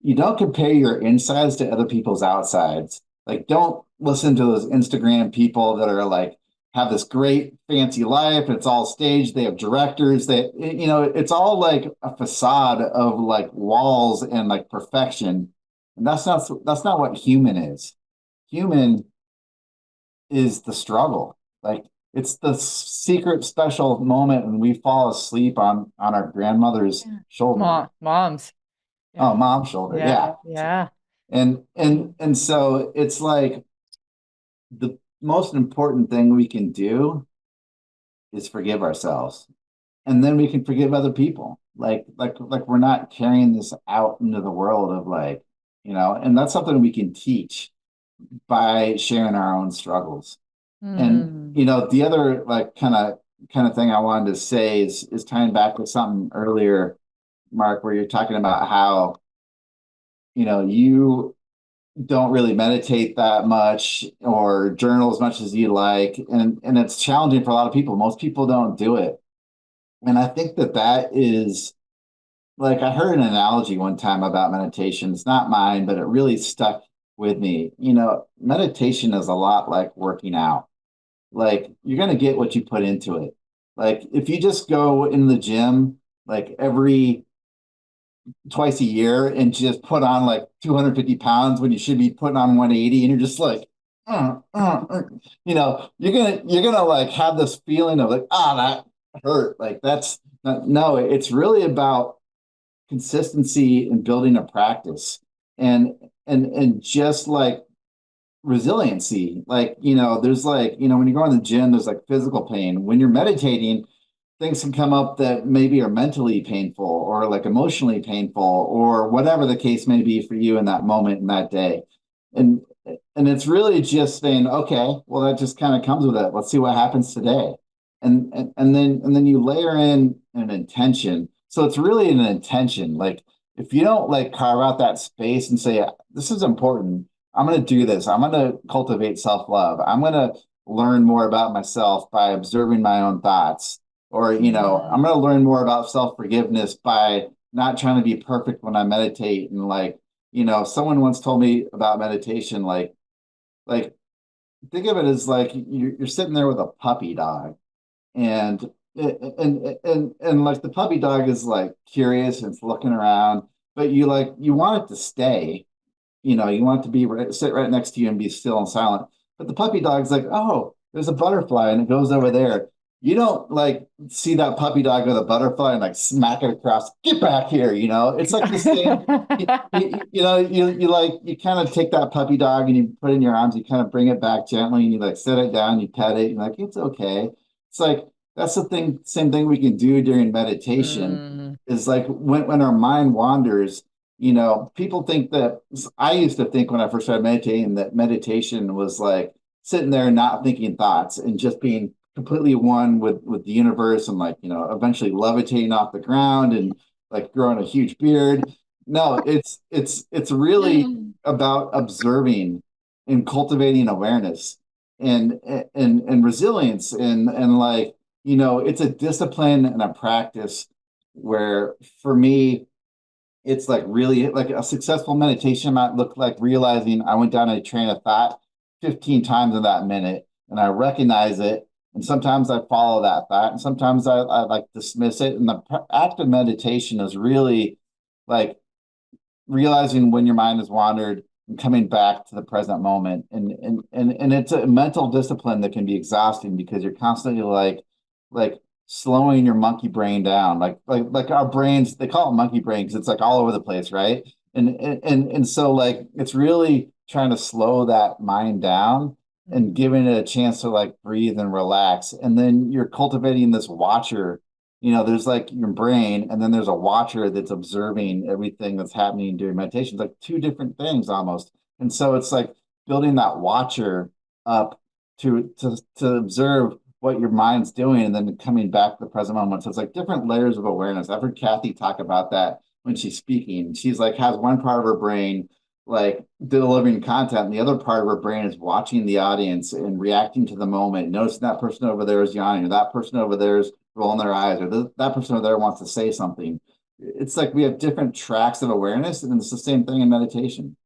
you don't compare your insides to other people's outsides. Like, don't listen to those Instagram people that are like, have this great fancy life. It's all staged. They have directors. It's all like a facade of like walls and like perfection. And that's not what human is. Human is the struggle. Like it's the secret special moment when we fall asleep on our grandmother's shoulder. Mom's. Yeah. Oh, mom's shoulder. Yeah. And so it's like the most important thing we can do is forgive ourselves, and then we can forgive other people. Like we're not carrying this out into the world of like, and that's something we can teach by sharing our own struggles. And the other like kind of thing I wanted to say is tying back with something earlier, Mark, where you're talking about how you don't really meditate that much or journal as much as you like. And it's challenging for a lot of people. Most people don't do it. And I think that is like, I heard an analogy one time about meditation. It's not mine, but it really stuck with me. Meditation is a lot like working out. Like you're going to get what you put into it. Like if you just go in the gym, like twice a year and just put on like 250 pounds when you should be putting on 180, and you're just like, you're gonna like have this feeling of like, that hurt. Like that's not, no, it's really about consistency and building a practice and just like resiliency. Like, there's like, when you go in the gym, there's like physical pain. When you're meditating, things can come up that maybe are mentally painful or like emotionally painful or whatever the case may be for you in that moment in that day. And it's really just saying, okay, well, that just kind of comes with it. Let's see what happens today. And then you layer in an intention. So it's really an intention. Like if you don't like carve out that space and say, this is important, I'm going to do this. I'm going to cultivate self-love. I'm going to learn more about myself by observing my own thoughts. Or, I'm going to learn more about self-forgiveness by not trying to be perfect when I meditate. And like, someone once told me about meditation, like think of it as like you're sitting there with a puppy dog, and like the puppy dog is like curious and it's looking around, but you want it to stay, you want it to sit right next to you and be still and silent. But the puppy dog's like, oh, there's a butterfly and it goes over there. You don't like see that puppy dog with a butterfly and like smack it across, get back here, it's like the same. You kind of take that puppy dog and you put it in your arms, you kind of bring it back gently and you like set it down, you pet it, you're like, it's okay. It's like that's the same thing we can do during meditation is like when our mind wanders, people think that I used to think when I first started meditating that meditation was like sitting there not thinking thoughts and just being completely one with the universe and like, eventually levitating off the ground and like growing a huge beard. No, it's really about observing and cultivating awareness and resilience and like, it's a discipline and a practice where for me it's like really like a successful meditation might look like realizing I went down a train of thought 15 times in that minute and I recognize it. And sometimes I follow that thought and sometimes I like dismiss it. And the act of meditation is really like realizing when your mind has wandered and coming back to the present moment. And it's a mental discipline that can be exhausting because you're constantly like slowing your monkey brain down. Like our brains, they call it monkey brain because it's like all over the place, right? And so like it's really trying to slow that mind down and giving it a chance to like breathe and relax. And then you're cultivating this watcher. There's like your brain, and then there's a watcher that's observing everything that's happening during meditation. It's like two different things almost. And so it's like building that watcher up to observe what your mind's doing and then coming back to the present moment. So it's like different layers of awareness. I've heard Cathey talk about that when she's speaking. She's like has one part of her brain like delivering content, and the other part of her brain is watching the audience and reacting to the moment, noticing that person over there is yawning, or that person over there is rolling their eyes, or that person over there wants to say something. It's like we have different tracks of awareness, and it's the same thing in meditation.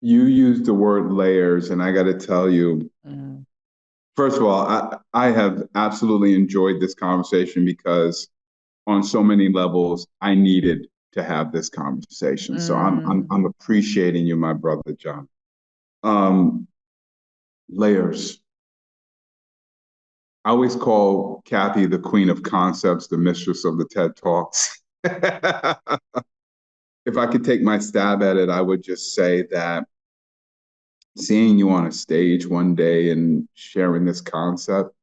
You used the word layers, and I got to tell you, first of all, I have absolutely enjoyed this conversation because on so many levels, I needed to have this conversation. So I'm appreciating you, my brother Jon. Layers. I always call Cathey the queen of concepts, the mistress of the TED Talks. If I could take my stab at it, I would just say that seeing you on a stage one day and sharing this concept,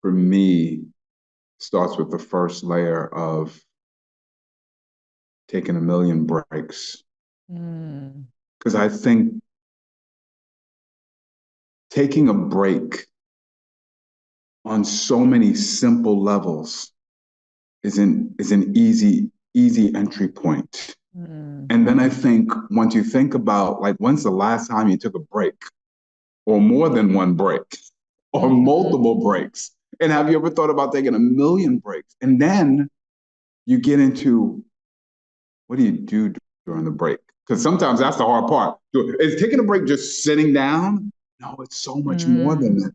for me, starts with the first layer of taking a million breaks. Because I think taking a break on so many simple levels is an easy entry point. And then I think once you think about like when's the last time you took a break or more than one break or multiple breaks? And have you ever thought about taking a million breaks? And then you get into what do you do during the break? Because sometimes that's the hard part. Is taking a break just sitting down? No, it's so much more than that.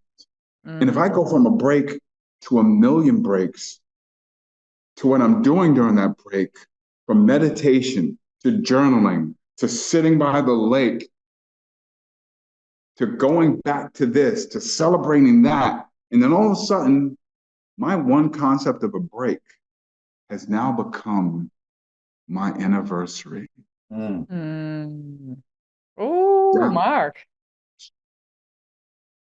And if I go from a break to a million breaks to what I'm doing during that break, from meditation to journaling to sitting by the lake to going back to this to celebrating that, and then all of a sudden, my one concept of a break has now become my anniversary. Oh, Marc.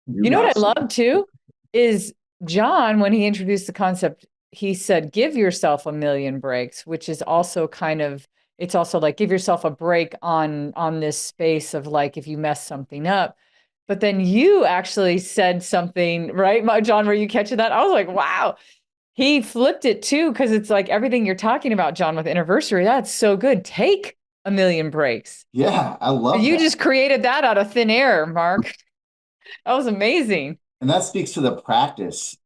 You know what I love too is John, when he introduced the concept, he said, give yourself a million breaks, which is also kind of, it's also like give yourself a break on this space of like if you mess something up. But then you actually said something, right, John, were you catching that? I was like, wow. He flipped it too, because it's like everything you're talking about, John, with Innerversary, that's so good. Take a million breaks. Yeah, I love You that. just created that out of thin air, Mark. That was amazing. And that speaks to the practice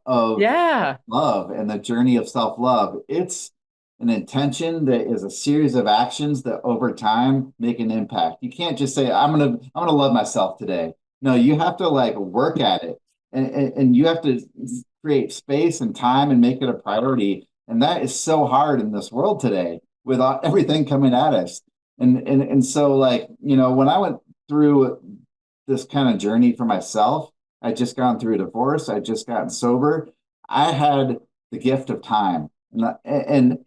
of Yeah. love and the journey of self-love. It's an intention that is a series of actions that over time make an impact. You can't just say, I'm gonna love myself today. No, you have to like work at it, and you have to create space and time and make it a priority. And that is so hard in this world today with everything coming at us. And so like, when I went through this kind of journey for myself, I just gone through a divorce. I just gotten sober. I had the gift of time, and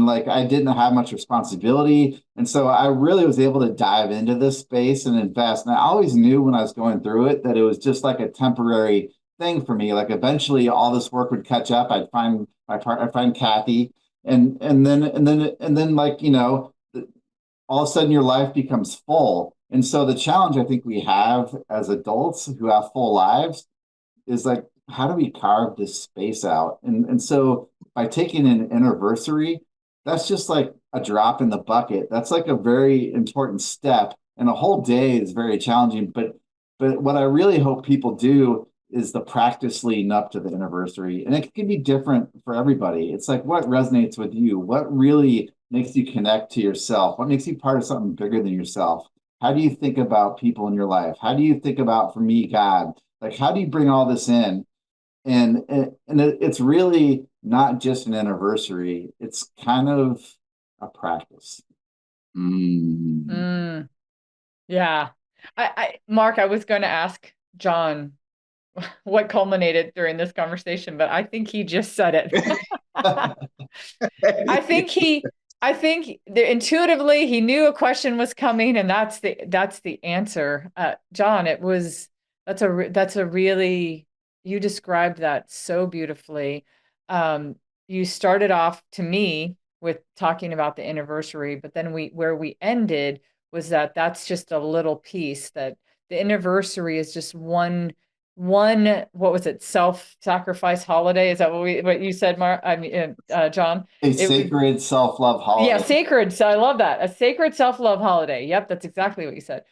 like I didn't have much responsibility, and so I really was able to dive into this space and invest. And I always knew when I was going through it that it was just like a temporary thing for me. Like eventually, all this work would catch up. I'd find my partner, I'd find Kathy, and then like all of a sudden your life becomes full. And so the challenge I think we have as adults who have full lives is like, how do we carve this space out? And so by taking an anniversary, that's just like a drop in the bucket. That's like a very important step. And a whole day is very challenging. But what I really hope people do is the practice leading up to the anniversary. And it can be different for everybody. It's like what resonates with you, what really makes you connect to yourself, what makes you part of something bigger than yourself. How do you think about people in your life? How do you think about, for me, God? Like, how do you bring all this in? It's really not just an anniversary. It's kind of a practice. Mm, yeah. Mark, I was going to ask John what culminated during this conversation, but I think he just said it. I think intuitively he knew a question was coming, and that's the answer. John, that's a really, you described that so beautifully. You started off to me with talking about the anniversary, but then where we ended was that's just a little piece, that the anniversary is just one, what was it, self-sacrifice holiday? Is that what you said, Mark? I mean, John? A sacred self-love holiday. Yeah, sacred. So I love that. A sacred self-love holiday. Yep, that's exactly what you said.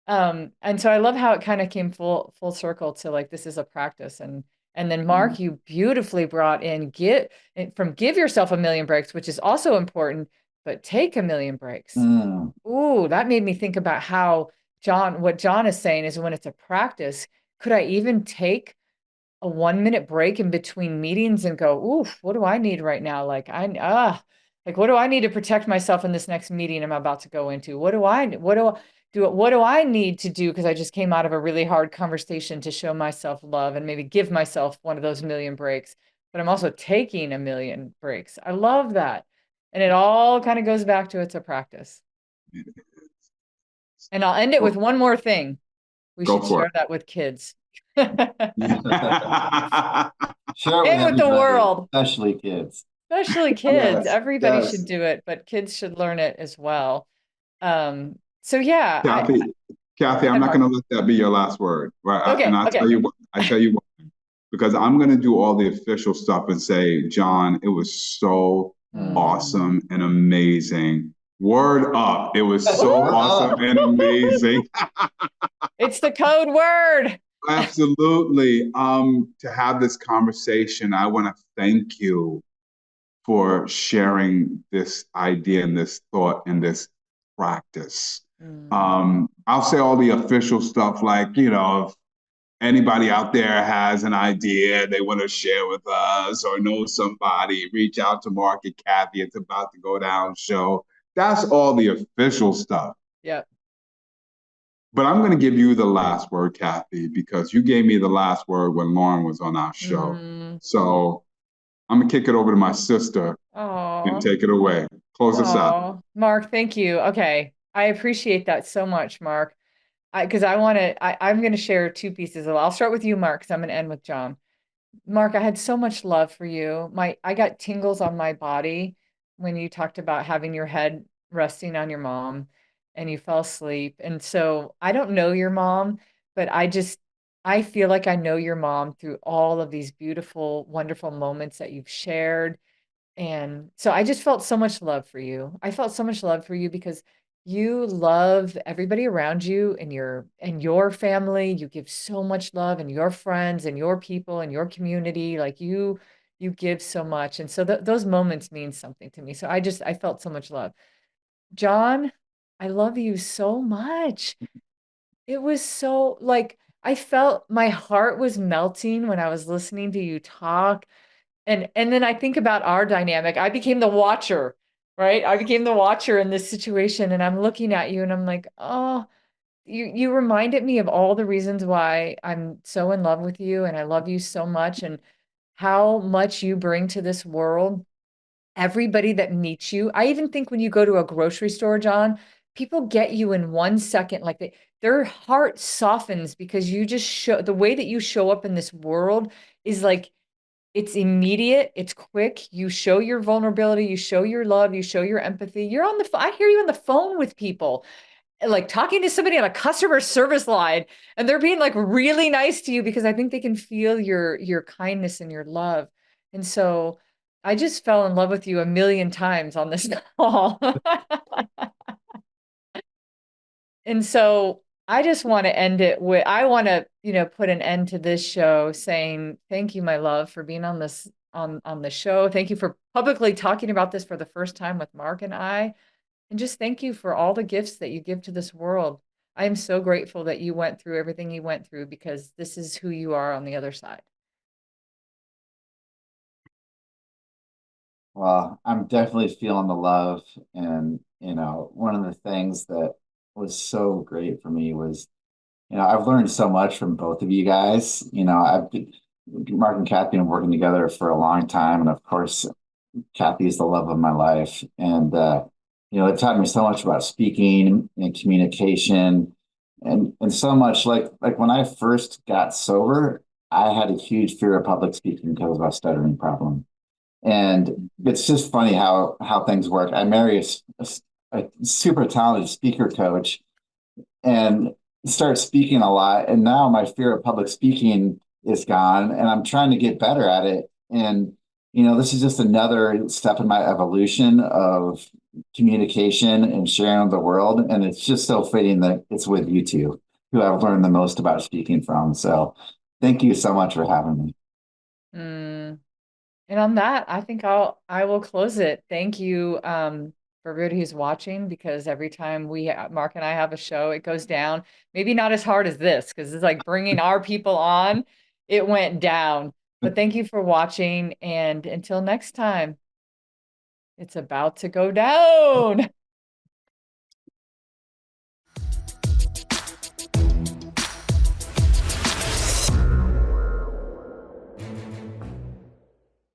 And so I love how it kind of came full circle to like this is a practice. And then Mark, you beautifully brought in give yourself a million breaks, which is also important, but take a million breaks. Ooh, that made me think about how what John is saying is when it's a practice, could I even take a 1 minute break in between meetings and go, oof, what do I need right now? Like what do I need to protect myself in this next meeting I'm about to go into? What do I need to do? Because I just came out of a really hard conversation to show myself love and maybe give myself one of those million breaks. But I'm also taking a million breaks. I love that. And it all kind of goes back to it's a practice. And I'll end it with one more thing. We should share that with kids. Share it with the world, especially kids. Yes, everybody should do it, but kids should learn it as well. So yeah, Kathy, I'm not going to let that be your last word, right? Okay, and I tell you what, because I'm going to do all the official stuff and say, John, it was so awesome and amazing. Word up! It was so awesome and amazing. It's the code word. Absolutely. To have this conversation, I want to thank you for sharing this idea and this thought and this practice. I'll say all the official stuff, like, if anybody out there has an idea they want to share with us or know somebody, reach out to Marc and Cathey. It's about to go down show. That's all the official stuff. Yeah. But I'm going to give you the last word, Cathey, because you gave me the last word when Lauren was on our show. So I'm going to kick it over to my sister and take it away. Close us out. Mark, thank you. Okay. I appreciate that so much, Mark. Because I'm going to share two pieces. I'll start with you, Mark, because I'm going to end with John. Marc, I had so much love for you. I got tingles on my body when you talked about having your head resting on your mom and you fell asleep. And so I don't know your mom, but I feel like I know your mom through all of these beautiful, wonderful moments that you've shared. And so I just felt so much love for you. I felt so much love for you because you love everybody around you and your family. You give so much love and your friends and your people and your community. Like you give so much. And so those moments mean something to me. So I felt so much love. Jon, I love you so much. It was so like I felt my heart was melting when I was listening to you talk and then I think about our dynamic. I became the watcher, right? I became the watcher in this situation and I'm looking at you and I'm like, "Oh, you reminded me of all the reasons why I'm so in love with you and I love you so much and how much you bring to this world. Everybody that meets you. I even think when you go to a grocery store, Jon, people get you in 1 second like their heart softens because you just show the way that you show up in this world is like it's immediate, it's quick. You show your vulnerability, you show your love, you show your empathy. You're on the I hear you on the phone with people, like talking to somebody on a customer service line, and they're being like really nice to you because I think they can feel your kindness and your love. And so I just fell in love with you a million times on this call. And so I just want to end it with I want to, put an end to this show saying thank you, my love, for being on this on the show. Thank you for publicly talking about this for the first time with Marc and I. And just thank you for all the gifts that you give to this world. I am so grateful that you went through everything you went through because this is who you are on the other side. Well, I'm definitely feeling the love. And, one of the things that was so great for me was, I've learned so much from both of you guys. Mark and Kathy have been working together for a long time. And of course, Kathy is the love of my life. And, it taught me so much about speaking and communication and so much like when I first got sober, I had a huge fear of public speaking because of a stuttering problem. And it's just funny how things work. I marry a super talented speaker coach and start speaking a lot. And now my fear of public speaking is gone, and I'm trying to get better at it. And this is just another step in my evolution of communication and sharing with the world. And it's just so fitting that it's with you two, who I've learned the most about speaking from. So thank you so much for having me. Mm. And on that, I think I will close it. Thank you for everybody who's watching because every time Marc and I have a show, it goes down. Maybe not as hard as this because it's like bringing our people on. It went down. But thank you for watching. And until next time, it's about to go down.